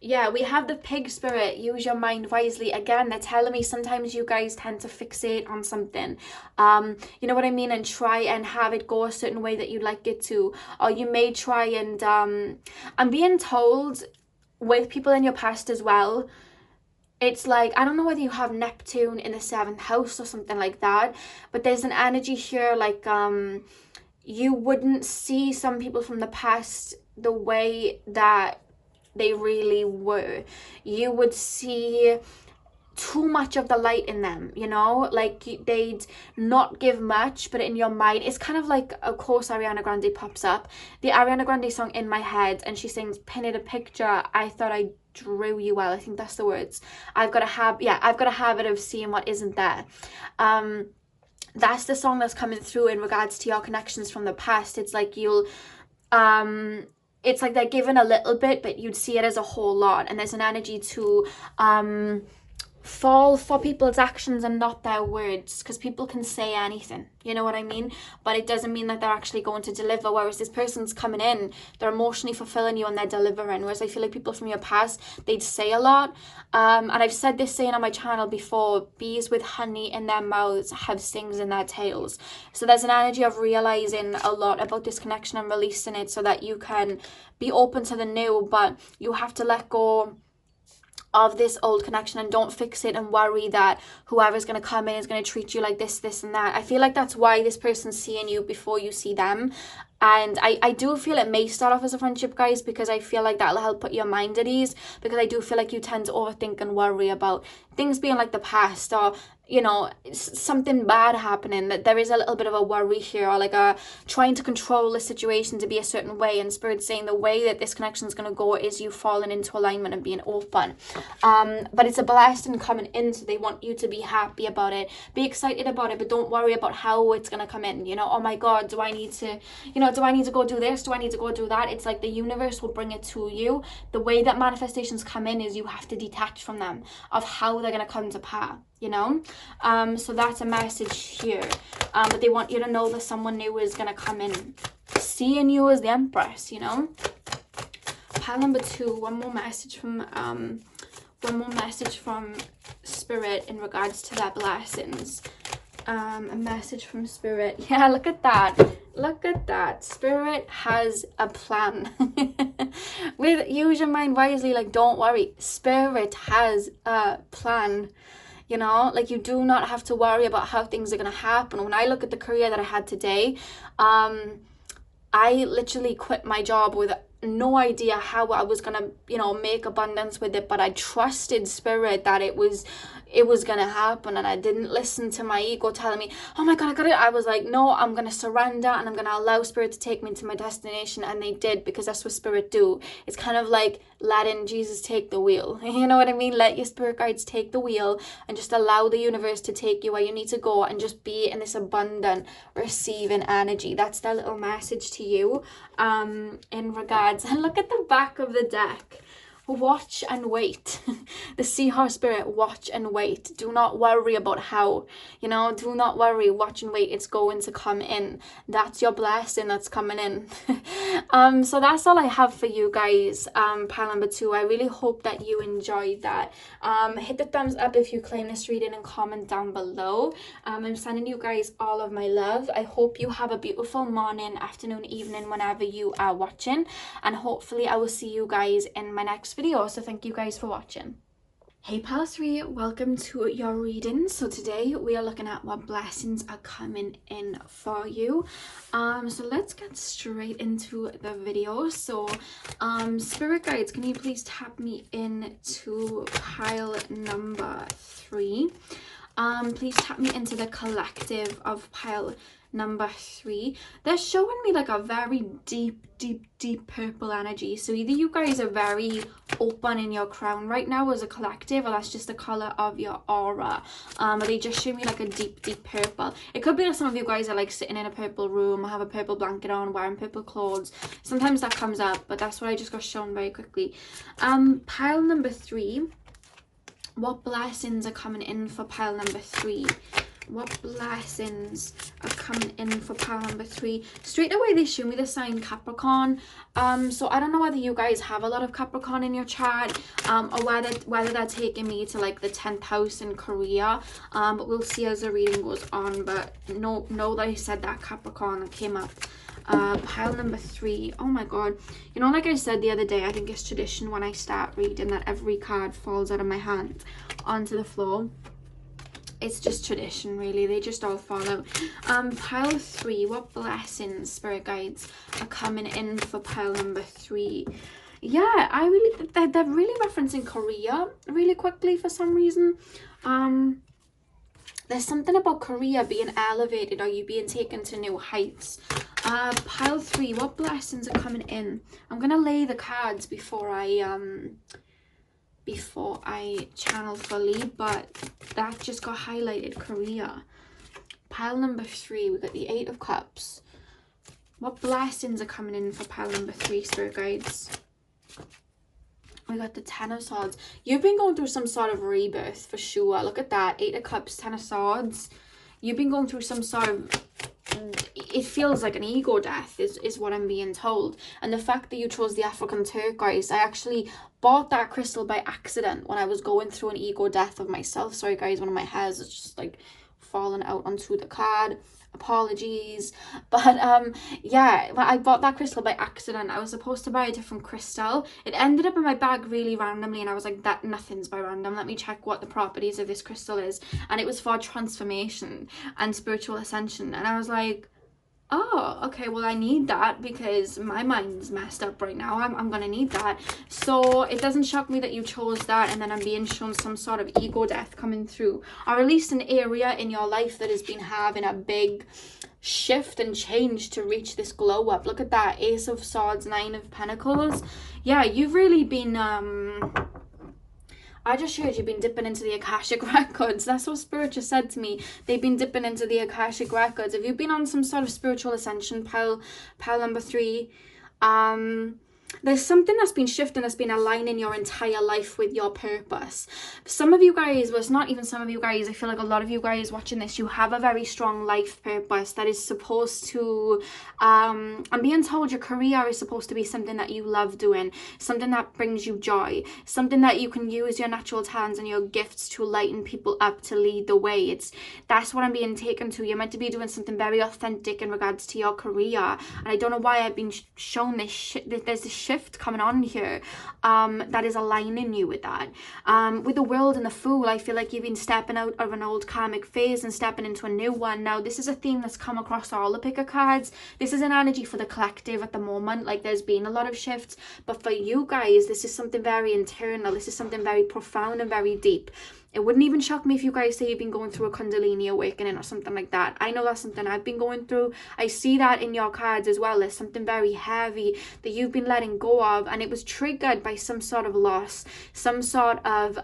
Yeah, we have the pig spirit. Use your mind wisely. Again, they're telling me sometimes you guys tend to fixate on something. You know what I mean? And try and have it go a certain way that you'd like it to. Or you may try and... I'm being told with people in your past as well, it's like, I don't know whether you have Neptune in the 7th house or something like that, but there's an energy here like you wouldn't see some people from the past the way that they really were. You would see too much of the light in them, you know, like they'd not give much, but in your mind it's kind of like, of course Ariana Grande pops up, the Ariana Grande song In My Head, and she sings painted a picture, I thought I drew you well. I think that's the words. I've got a habit of seeing what isn't there. That's the song that's coming through in regards to your connections from the past. It's like you'll it's like they're given a little bit, but you'd see it as a whole lot. And there's an energy to fall for people's actions and not their words, because people can say anything, you know what I mean, but it doesn't mean that they're actually going to deliver. Whereas this person's coming in, they're emotionally fulfilling you and they're delivering. Whereas I feel like people from your past, they'd say a lot, and I've said this saying on my channel before, bees with honey in their mouths have stings in their tails. So there's an energy of realizing a lot about this connection and releasing it so that you can be open to the new, but you have to let go of this old connection and don't fix it and worry that whoever's going to come in is going to treat you like this and that. I feel like that's why this person's seeing you before you see them. And I do feel it may start off as a friendship, guys, because I feel like that'll help put your mind at ease, because I do feel like you tend to overthink and worry about things being like the past, or you know, something bad happening, that there is a little bit of a worry here, or like a trying to control the situation to be a certain way. And Spirit's saying the way that this connection is going to go is you falling into alignment and being open. But it's a blessing coming in, so they want you to be happy about it, be excited about it, but don't worry about how it's going to come in, you know. Oh my god, do I need to, you know, do I need to go do this, do I need to go do that? It's like the universe will bring it to you. The way that manifestations come in is you have to detach from them, of how they're going to come to pass, you know. So that's a message here, but they want you to know that someone new is going to come in, seeing you as the Empress, you know. Pile number 2, one more message from Spirit in regards to their blessings. A message from Spirit. Yeah, look at that, look at that. Spirit has a plan. With use your mind wisely, like don't worry, Spirit has a plan. You know, like you do not have to worry about how things are going to happen. When I look at the career that I had today, I literally quit my job with no idea how I was going to, you know, make abundance with it. But I trusted Spirit that it was going to happen. And I didn't listen to my ego telling me, oh my God, I got it. I was like, no, I'm going to surrender and I'm going to allow Spirit to take me to my destination. And they did, because that's what Spirit do. It's kind of like letting Jesus take the wheel. You know what I mean? Let your spirit guides take the wheel and just allow the universe to take you where you need to go, and just be in this abundant receiving energy. That's their little message to you in regards. And look at the back of the deck. Watch and wait. The seahorse spirit, watch and wait. Do not worry about how, you know, do not worry, watch and wait. It's going to come in. That's your blessing that's coming in. So that's all I have for you guys, pile number 2. I really hope that you enjoyed that. Hit the thumbs up if you claim this reading and comment down below. I'm sending you guys all of my love. I hope you have a beautiful morning, afternoon, evening, whenever you are watching, and hopefully I will see you guys in my next video. So thank you guys for watching. Hey pile 3, welcome to your reading. So today we are looking at what blessings are coming in for you. So let's get straight into the video. So spirit guides, can you please tap me into pile number 3? Please tap me into the collective of pile number 3. They're showing me like a very deep purple energy. So either you guys are very open in your crown right now as a collective, or that's just the color of your aura. But they just show me like a deep purple. It could be that some of you guys are like sitting in a purple room, have a purple blanket on, wearing purple clothes. Sometimes that comes up, but that's what I just got shown very quickly. Pile number 3. What blessings are coming in for pile number 3? What blessings are coming in for pile number 3? Straight away they show me the sign Capricorn. So I don't know whether you guys have a lot of Capricorn in your chart, or whether they're taking me to like the 10th house in Korea. But we'll see as the reading goes on. But know that I said that Capricorn that came up. Pile number 3. Oh my god, you know, like I said the other day, I think it's tradition when I start reading that every card falls out of my hand onto the floor. It's just tradition, really. They just all fall out. Pile 3. What blessings, spirit guides, are coming in for pile number 3? Yeah, they're really referencing Korea really quickly for some reason. There's something about Korea being elevated, or you being taken to new heights. Pile 3. What blessings are coming in? I'm gonna lay the cards before I channel fully, but that just got highlighted, Korea. Pile number 3, we got the 8 of Cups. What blessings are coming in for pile number 3, spirit guides? We got the 10 of Swords. You've been going through some sort of rebirth for sure. Look at that, 8 of Cups, 10 of Swords. You've been going through some sort of, it feels like an ego death is what I'm being told. And the fact that you chose the African turquoise, I actually bought that crystal by accident when I was going through an ego death of myself. Sorry guys, one of my hairs is just like falling out onto the card. Apologies. But yeah, I bought that crystal by accident. I was supposed to buy a different crystal. It ended up in my bag really randomly, and I was like, that nothing's by random, let me check what the properties of this crystal is. And it was for transformation and spiritual ascension, and I was like, oh, okay, well I need that because my mind's messed up right now. I'm gonna need that. So it doesn't shock me that you chose that, and then I'm being shown some sort of ego death coming through, or at least an area in your life that has been having a big shift and change to reach this glow up. Look at that, Ace of Swords, 9 of Pentacles. Yeah, you've really been I just heard you've been dipping into the Akashic records. That's what Spirit just said to me. They've been dipping into the Akashic records. Have you been on some sort of spiritual ascension, pile number 3? There's something that's been shifting, that's been aligning your entire life with your purpose. Some of you guys, well, it's not even some of you guys, I feel like a lot of you guys watching this, you have a very strong life purpose that is supposed to, I'm being told your career is supposed to be something that you love doing, something that brings you joy, something that you can use your natural talents and your gifts to lighten people up, to lead the way. That's what I'm being taken to. You're meant to be doing something very authentic in regards to your career, and I don't know why I've been shown this there's this shift coming on here that is aligning you with that. With the World and the Fool, I feel like you've been stepping out of an old karmic phase and stepping into a new one. Now this is a theme that's come across all the picker cards. This is an energy for the collective at the moment. Like, there's been a lot of shifts, but for you guys, this is something very internal. This is something very profound and very deep. It wouldn't even shock me if you guys say you've been going through a Kundalini awakening or something like that. I know that's something I've been going through. I see that in your cards as well. There's something very heavy that you've been letting go of, and it was triggered by some sort of loss, some sort of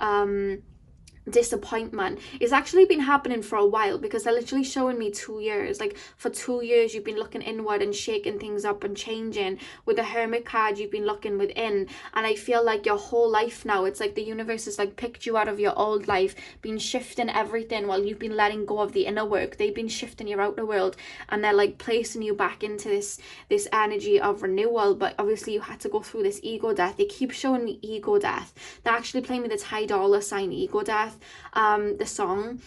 disappointment. It's actually been happening for a while, because they're literally showing me 2 years. Like, for 2 years you've been looking inward and shaking things up and changing. With the Hermit card, you've been looking within, and I feel like your whole life now, it's like the universe has like picked you out of your old life, been shifting everything while you've been letting go of the inner work. They've been shifting your outer world, and they're like placing you back into this energy of renewal. But obviously you had to go through this ego death. They keep showing me ego death. They're actually playing me the Ty Dolla Sign ego death, the song.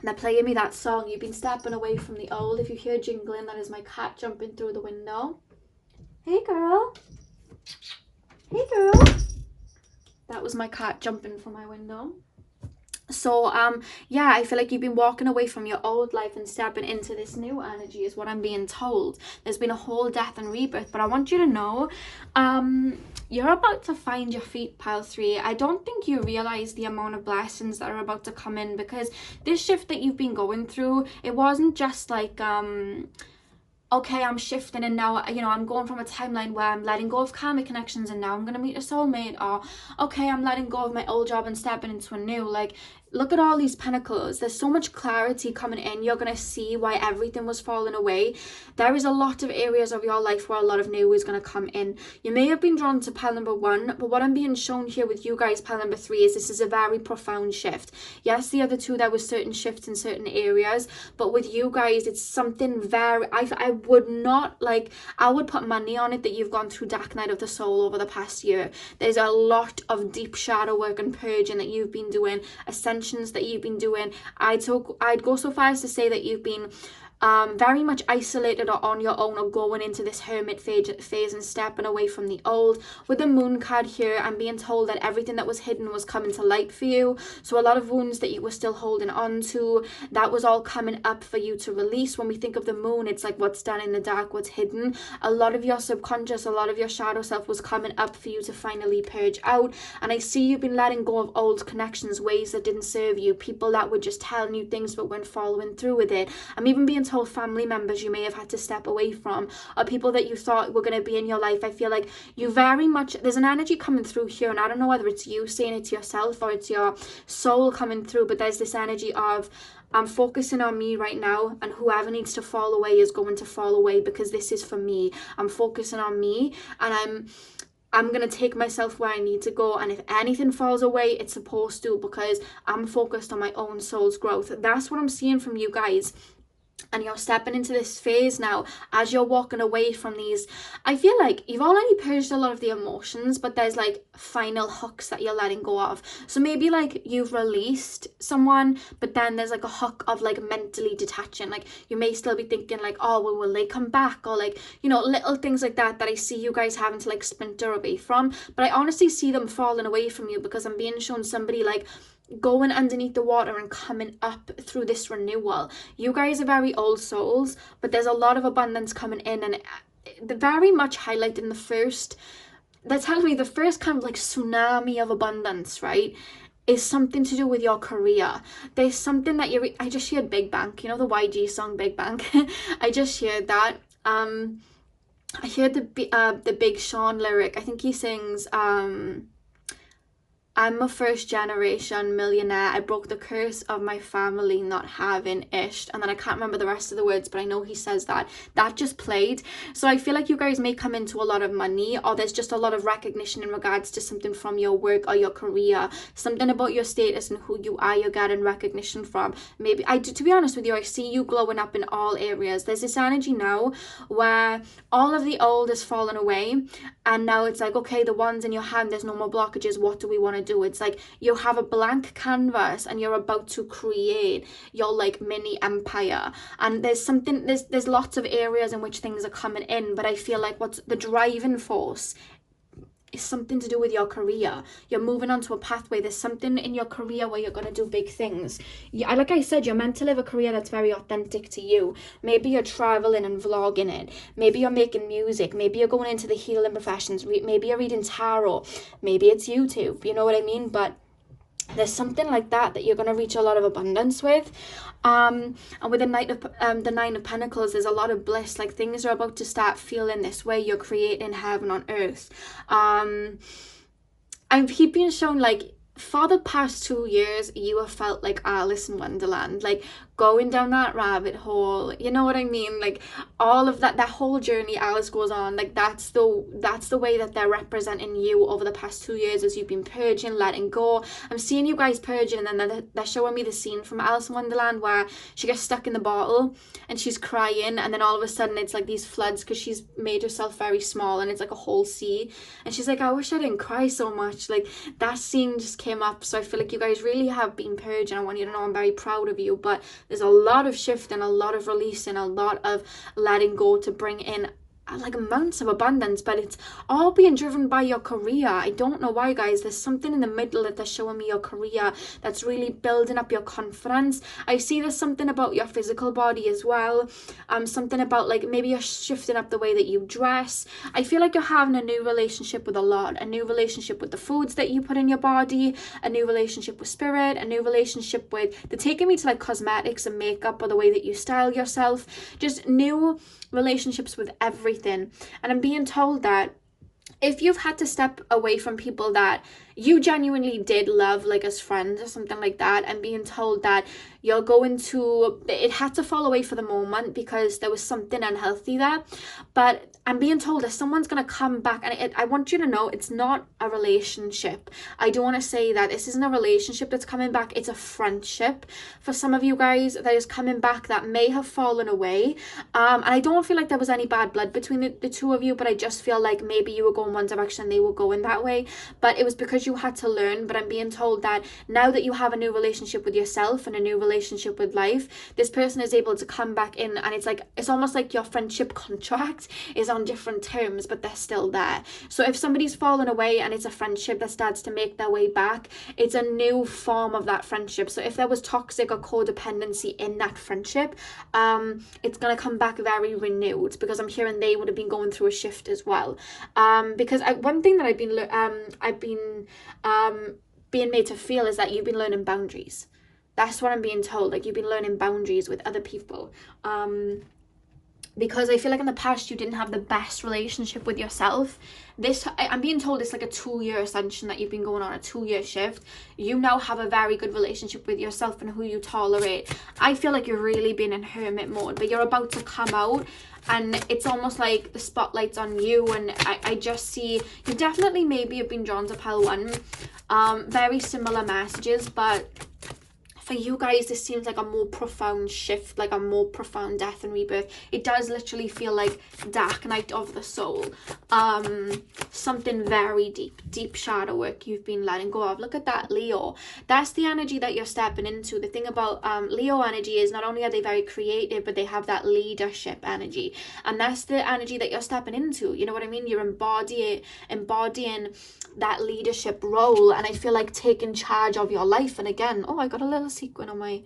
They're playing me that song. You've been stepping away from the old. If you hear jingling, that is my cat jumping through the window. Hey girl. Hey girl. That was my cat jumping from my window. So yeah, I feel like you've been walking away from your old life and stepping into this new energy is what I'm being told. There's been a whole death and rebirth, but I want you to know you're about to find your feet, pile 3. I don't think you realize the amount of blessings that are about to come in, because this shift that you've been going through, it wasn't just like okay, I'm shifting and now, you know, I'm going from a timeline where I'm letting go of karmic connections and now I'm going to meet a soulmate, or okay, I'm letting go of my old job and stepping into a new. Like, look at all these pentacles. There's so much clarity coming in. You're going to see why everything was falling away. There is a lot of areas of your life where a lot of new is going to come in. You may have been drawn to pile number 1, but what I'm being shown here with you guys, pile number 3, is this is a very profound shift. Yes, the other 2, there was certain shifts in certain areas, but with you guys, it's something very, I would not, like, I would put money on it that you've gone through dark night of the soul over the past year. There's a lot of deep shadow work and purging that you've been doing, ascensions that you've been doing. I'd go so far as to say that you've been very much isolated or on your own, or going into this hermit phase and stepping away from the old. With the moon card here, I'm being told that everything that was hidden was coming to light for you. So a lot of wounds that you were still holding on to, that was all coming up for you to release. When we think of the moon, it's like what's done in the dark, what's hidden. A lot of your subconscious, a lot of your shadow self was coming up for you to finally purge out. And I see you've been letting go of old connections, ways that didn't serve you, people that were just telling you things but weren't following through with it. I'm even being told family members you may have had to step away from, or people that you thought were going to be in your life. I feel like you very much, there's an energy coming through here, and I don't know whether it's you saying it to yourself or it's your soul coming through, but there's this energy of, I'm focusing on me right now, and whoever needs to fall away is going to fall away, because this is for me. I'm focusing on me, and I'm going to take myself where I need to go, and if anything falls away, it's supposed to, because I'm focused on my own soul's growth. That's what I'm seeing from you guys. And you're stepping into this phase now as you're walking away from these. I feel like you've already purged a lot of the emotions, but there's like final hooks that you're letting go of. So maybe like you've released someone, but then there's like a hook of like mentally detaching. Like you may still be thinking like, oh, well, will they come back? Or like, you know, little things like that I see you guys having to like splinter away from. But I honestly see them falling away from you, because I'm being shown somebody like going underneath the water and coming up through this renewal. You guys are very old souls, but there's a lot of abundance coming in, and very much highlighting the first, they're telling me the first kind of like tsunami of abundance, right, is something to do with your career. There's something that I just heard Big Bank, you know, the YG song Big Bank. I just heard that. I heard the Big Sean lyric. I think he sings I'm a first generation millionaire. I broke the curse of my family not having ish. And then I can't remember the rest of the words, but I know he says that. That just played. So I feel like you guys may come into a lot of money, or there's just a lot of recognition in regards to something from your work or your career. Something about your status and who you are, you're getting recognition from. Maybe, to be honest with you, I see you glowing up in all areas. There's this energy now where all of the old is fallen away. And now it's like, okay, the ones in your hand, there's no more blockages. What do we want to do? It's like you have a blank canvas and you're about to create your like mini empire. And there's something, there's lots of areas in which things are coming in, but I feel like what's the driving force is something to do with your career. You're moving onto a pathway. There's something in your career where you're going to do big things. Yeah, like I said, you're meant to live a career that's very authentic to you. Maybe you're traveling and vlogging it. Maybe you're making music. Maybe you're going into the healing professions. Maybe you're reading tarot. Maybe it's YouTube. You know what I mean? But there's something like that you're going to reach a lot of abundance with. And with the Nine of Pentacles, there's a lot of bliss. Like things are about to start feeling this way. You're creating heaven on earth. I keep being shown like for the past 2 years you have felt like Alice in Wonderland, like going down that rabbit hole, you know what I mean, like all of that whole journey Alice goes on, like that's the way that they're representing you over the past 2 years as you've been purging, letting go. I'm seeing you guys purging, and then they're showing me the scene from Alice in Wonderland where she gets stuck in the bottle and she's crying, and then all of a sudden it's like these floods because she's made herself very small and it's like a whole sea, and she's like, I wish I didn't cry so much. Like that scene just came up. So I feel like you guys really have been purging. I want you to know I'm very proud of you, but there's a lot of shift and a lot of release and a lot of letting go to bring in like amounts of abundance, but it's all being driven by your career. I don't know why, guys. There's something in the middle that they're showing me your career that's really building up your confidence. I see there's something about your physical body as well. Something about like maybe you're shifting up the way that you dress. I feel like you're having a new relationship with a new relationship with the foods that you put in your body, a new relationship with spirit, a new relationship with, they're taking me to like cosmetics and makeup or the way that you style yourself, just new relationships with everything. And I'm being told that if you've had to step away from people that you genuinely did love, like as friends or something like that, and being told that you're going to, it had to fall away for the moment because there was something unhealthy there, but I'm being told that someone's going to come back, and I want you to know it's not a relationship. I don't want to say that this isn't a relationship that's coming back, it's a friendship for some of you guys that is coming back that may have fallen away. And I don't feel like there was any bad blood between the two of you, but I just feel like maybe you were going one direction, they were going that way, but it was because you had to learn. But I'm being told that now that you have a new relationship with yourself and a new relationship with life, this person is able to come back in, and it's like, it's almost like your friendship contract is on different terms, but they're still there. So if somebody's fallen away and it's a friendship that starts to make their way back, it's a new form of that friendship. So if there was toxic or codependency in that friendship, it's gonna come back very renewed, because I'm hearing they would have been going through a shift as well. Because one thing that I've been being made to feel is that you've been learning boundaries. That's what I'm being told. Like, you've been learning boundaries with other people. Because I feel like in the past you didn't have the best relationship with yourself. I'm being told it's like a 2-year ascension that you've been going on, a 2-year shift. You now have a very good relationship with yourself and who you tolerate. I feel like you're really been in hermit mode, but you're about to come out, and it's almost like the spotlight's on you. And I just see you definitely maybe have been drawn to pile 1. Very similar messages, but for you guys, this seems like a more profound shift, like a more profound death and rebirth. It does literally feel like dark night of the soul. Something very deep shadow work you've been letting go of. Look at that, Leo. That's the energy that you're stepping into. The thing about Leo energy is not only are they very creative, but they have that leadership energy. And that's the energy that you're stepping into. You know what I mean? You're embodying that leadership role, and I feel like taking charge of your life. And again, oh, I got a little sequin on my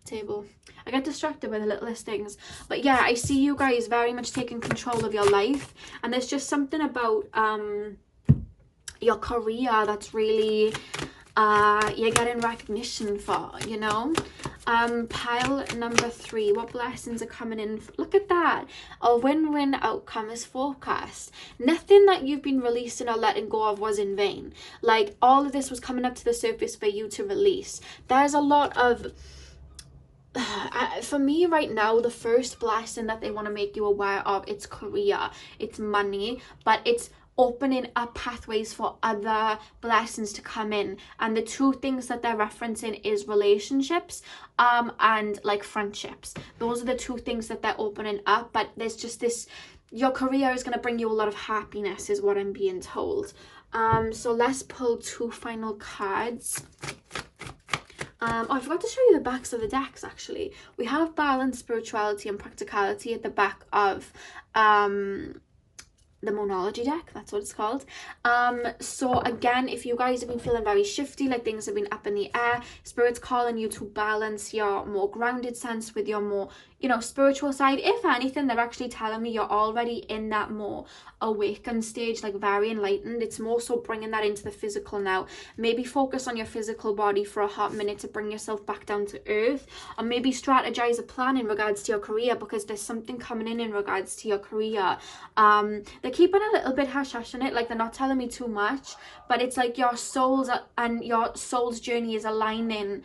table. I get distracted by the littlest things, but yeah, I see you guys very much taking control of your life, and there's just something about your career that's really you're getting recognition for, you know. Pile number 3, what blessings are coming in? Look at that. A win-win outcome is forecast. Nothing that you've been releasing or letting go of was in vain. Like, all of this was coming up to the surface for you to release. There's a lot of for me right now, the first blessing that they want to make you aware of, it's career, it's money, but it's opening up pathways for other blessings to come in. And the 2 things that they're referencing is relationships and like friendships. Those are the 2 things that they're opening up. But there's just this, your career is going to bring you a lot of happiness, is what I'm being told. So let's pull 2 final cards. Oh, I forgot to show you the backs of the decks, actually. We have balance, spirituality, and practicality at the back of the Monology deck. That's what it's called. So again, if you guys have been feeling very shifty, like things have been up in the air, Spirit's calling you to balance your more grounded sense with your more, you know, spiritual side. If anything, they're actually telling me you're already in that more awakened stage, like very enlightened. It's more so bringing that into the physical now. Maybe focus on your physical body for a hot minute to bring yourself back down to earth, or maybe strategize a plan in regards to your career, because there's something coming in regards to your career. They're keeping a little bit hush-hush on it, like they're not telling me too much, but it's like your soul's journey is aligning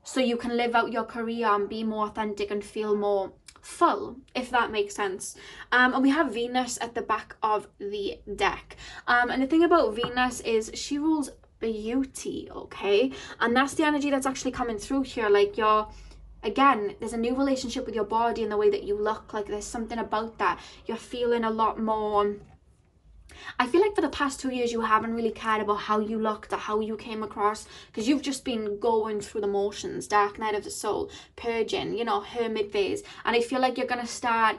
so you can live out your career and be more authentic and feel more full, if that makes sense. And we have Venus at the back of the deck. And the thing about Venus is she rules beauty, okay? And that's the energy that's actually coming through here. Like, again, there's a new relationship with your body and the way that you look. Like, there's something about that. You're feeling a lot more, I feel like for the past 2 years you haven't really cared about how you looked or how you came across, because you've just been going through the motions, dark night of the soul, purging, you know, hermit phase. And I feel like you're going to start,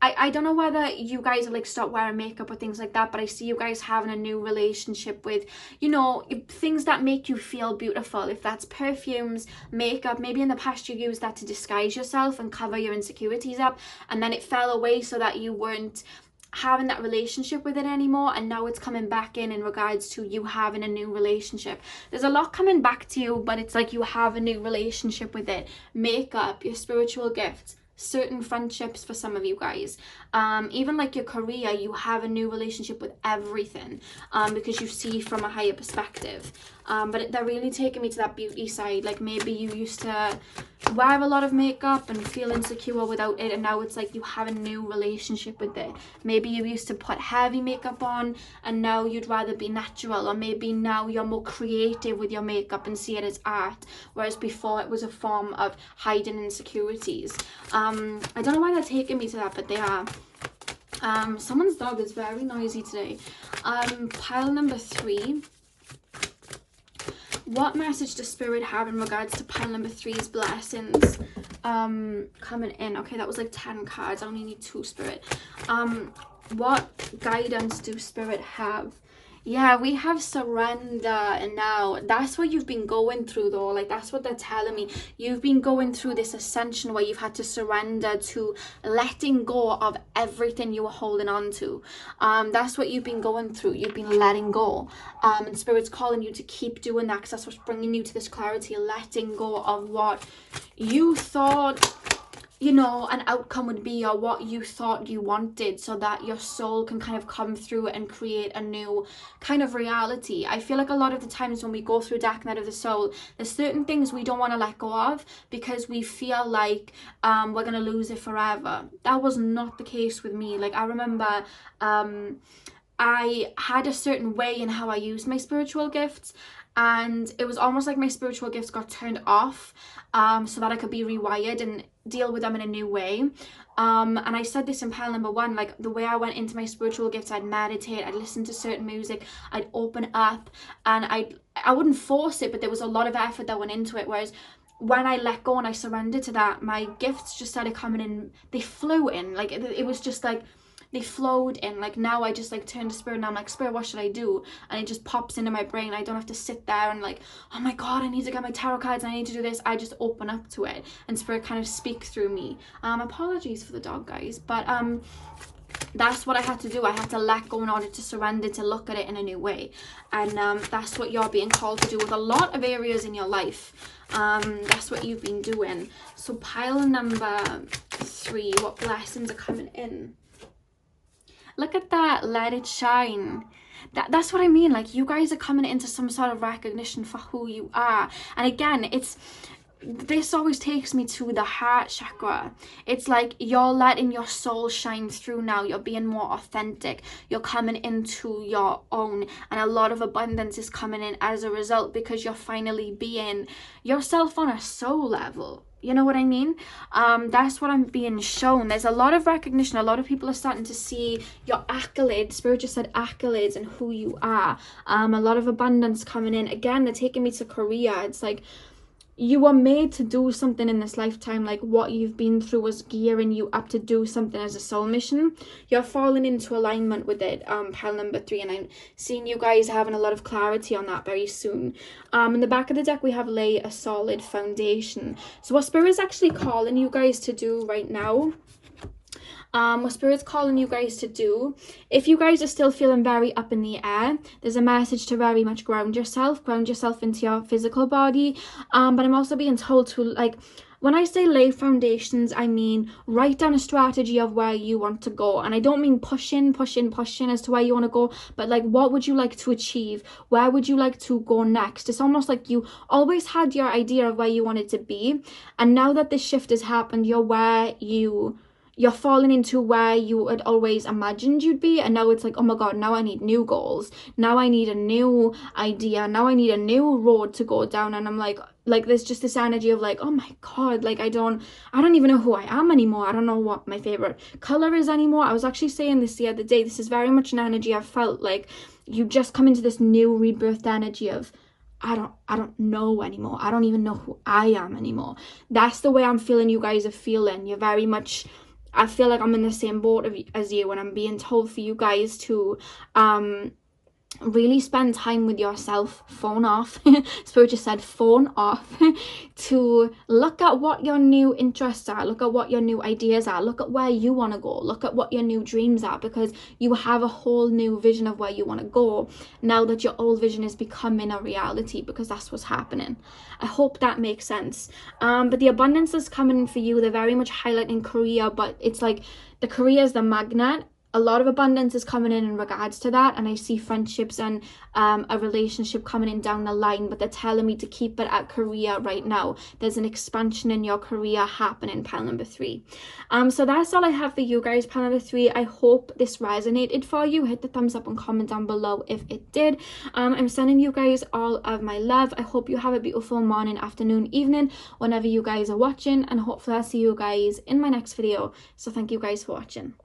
I don't know whether you guys have like stopped wearing makeup or things like that, but I see you guys having a new relationship with, you know, things that make you feel beautiful. If that's perfumes, makeup, maybe in the past you used that to disguise yourself and cover your insecurities up, and then it fell away so that you weren't having that relationship with it anymore, and now it's coming back in regards to you having a new relationship. There's a lot coming back to you, but it's like you have a new relationship with it. Makeup, your spiritual gifts, certain friendships for some of you guys, even like your career, you have a new relationship with everything, because you see from a higher perspective. But they're really taking me to that beauty side. Like maybe you used to wear a lot of makeup and feel insecure without it, and now it's like you have a new relationship with it. Maybe you used to put heavy makeup on and now you'd rather be natural, or maybe now you're more creative with your makeup and see it as art, whereas before it was a form of hiding insecurities. I don't know why they're taking me to that, but they are. Someone's dog is very noisy today. Pile number 3. What message does Spirit have in regards to pile number 3's blessings coming in? Okay, that was like 10 cards. I only need 2, Spirit. What guidance do Spirit have? Yeah, we have surrender, and now that's what you've been going through though. Like that's what they're telling me. You've been going through this ascension where you've had to surrender to letting go of everything you were holding on to. That's what you've been going through. You've been letting go, and Spirit's calling you to keep doing that, because that's what's bringing you to this clarity, letting go of what you thought, you know, an outcome would be, or what you thought you wanted, so that your soul can kind of come through and create a new kind of reality. I feel like a lot of the times when we go through dark night of the soul, there's certain things we don't want to let go of because we feel like we're gonna lose it forever. That was not the case with me. Like I remember I had a certain way in how I used my spiritual gifts, and it was almost like my spiritual gifts got turned off, so that I could be rewired and deal with them in a new way. And I said this in pile number 1, like the way I went into my spiritual gifts, I'd meditate, I'd listen to certain music, I'd open up, and I wouldn't force it, but there was a lot of effort that went into it. Whereas when I let go and I surrendered to that, my gifts just started coming in. They flew in, like it was just like they flowed in. Like now I just like turn to Spirit and I'm like, Spirit, what should I do? And it just pops into my brain. I don't have to sit there and like, oh my god, I need to get my tarot cards, I need to do this. I just open up to it and Spirit kind of speaks through me. Apologies for the dog, guys, but that's what I had to do. I had to let go in order to surrender, to look at it in a new way. And that's what you're being called to do with a lot of areas in your life. That's what you've been doing. So pile number 3, what blessings are coming in? Look at that, let it shine. That's what I mean. Like you guys are coming into some sort of recognition for who you are. And again, this always takes me to the heart chakra. It's like you're letting your soul shine through now. You're being more authentic. You're coming into your own, and a lot of abundance is coming in as a result, because you're finally being yourself on a soul level. You know what I mean? That's what I'm being shown. There's a lot of recognition. A lot of people are starting to see your accolades. Spirit just said accolades and who you are. A lot of abundance coming in. Again, they're taking me to Korea. It's like you were made to do something in this lifetime. Like what you've been through was gearing you up to do something as a soul mission. You're falling into alignment with it, pile number 3, and I'm seeing you guys having a lot of clarity on that very soon. In the back of the deck we have lay a solid foundation. So what Spirit is actually calling you guys to do right now, what Spirit's calling you guys to do, if you guys are still feeling very up in the air, there's a message to very much ground yourself into your physical body. But I'm also being told to, like, when I say lay foundations, I mean write down a strategy of where you want to go. And I don't mean push in as to where you want to go, but like, what would you like to achieve? Where would you like to go next? It's almost like you always had your idea of where you wanted to be, and now that this shift has happened, you're falling into where you had always imagined you'd be, and now it's like, oh my god, now I need new goals, now I need a new idea, now I need a new road to go down. And I'm like there's just this energy of like, oh my god, like I don't even know who I am anymore. I don't know what my favorite color is anymore. I was actually saying this the other day. This is very much an energy I've felt like you just come into this new rebirthed energy of I don't know anymore. I don't even know who I am anymore. That's the way I'm feeling you guys are feeling. You're very much I feel like I'm in the same boat as you, and I'm being told for you guys to really spend time with yourself, phone off. Spirit just said phone off. To look at what your new interests are, look at what your new ideas are, look at where you want to go, look at what your new dreams are, because you have a whole new vision of where you want to go now that your old vision is becoming a reality, because that's what's happening. I hope that makes sense. But the abundance is coming for you. They're very much highlighting career, but it's like the career is the magnet. A lot of abundance is coming in regards to that, and I see friendships and a relationship coming in down the line, but they're telling me to keep it at career right now. There's an expansion in your career happening, pile number 3. So that's all I have for you guys, pile number 3. I hope this resonated for you. Hit the thumbs up and comment down below if it did. I'm sending you guys all of my love. I hope you have a beautiful morning, afternoon, evening, whenever you guys are watching, and hopefully I'll see you guys in my next video. So thank you guys for watching.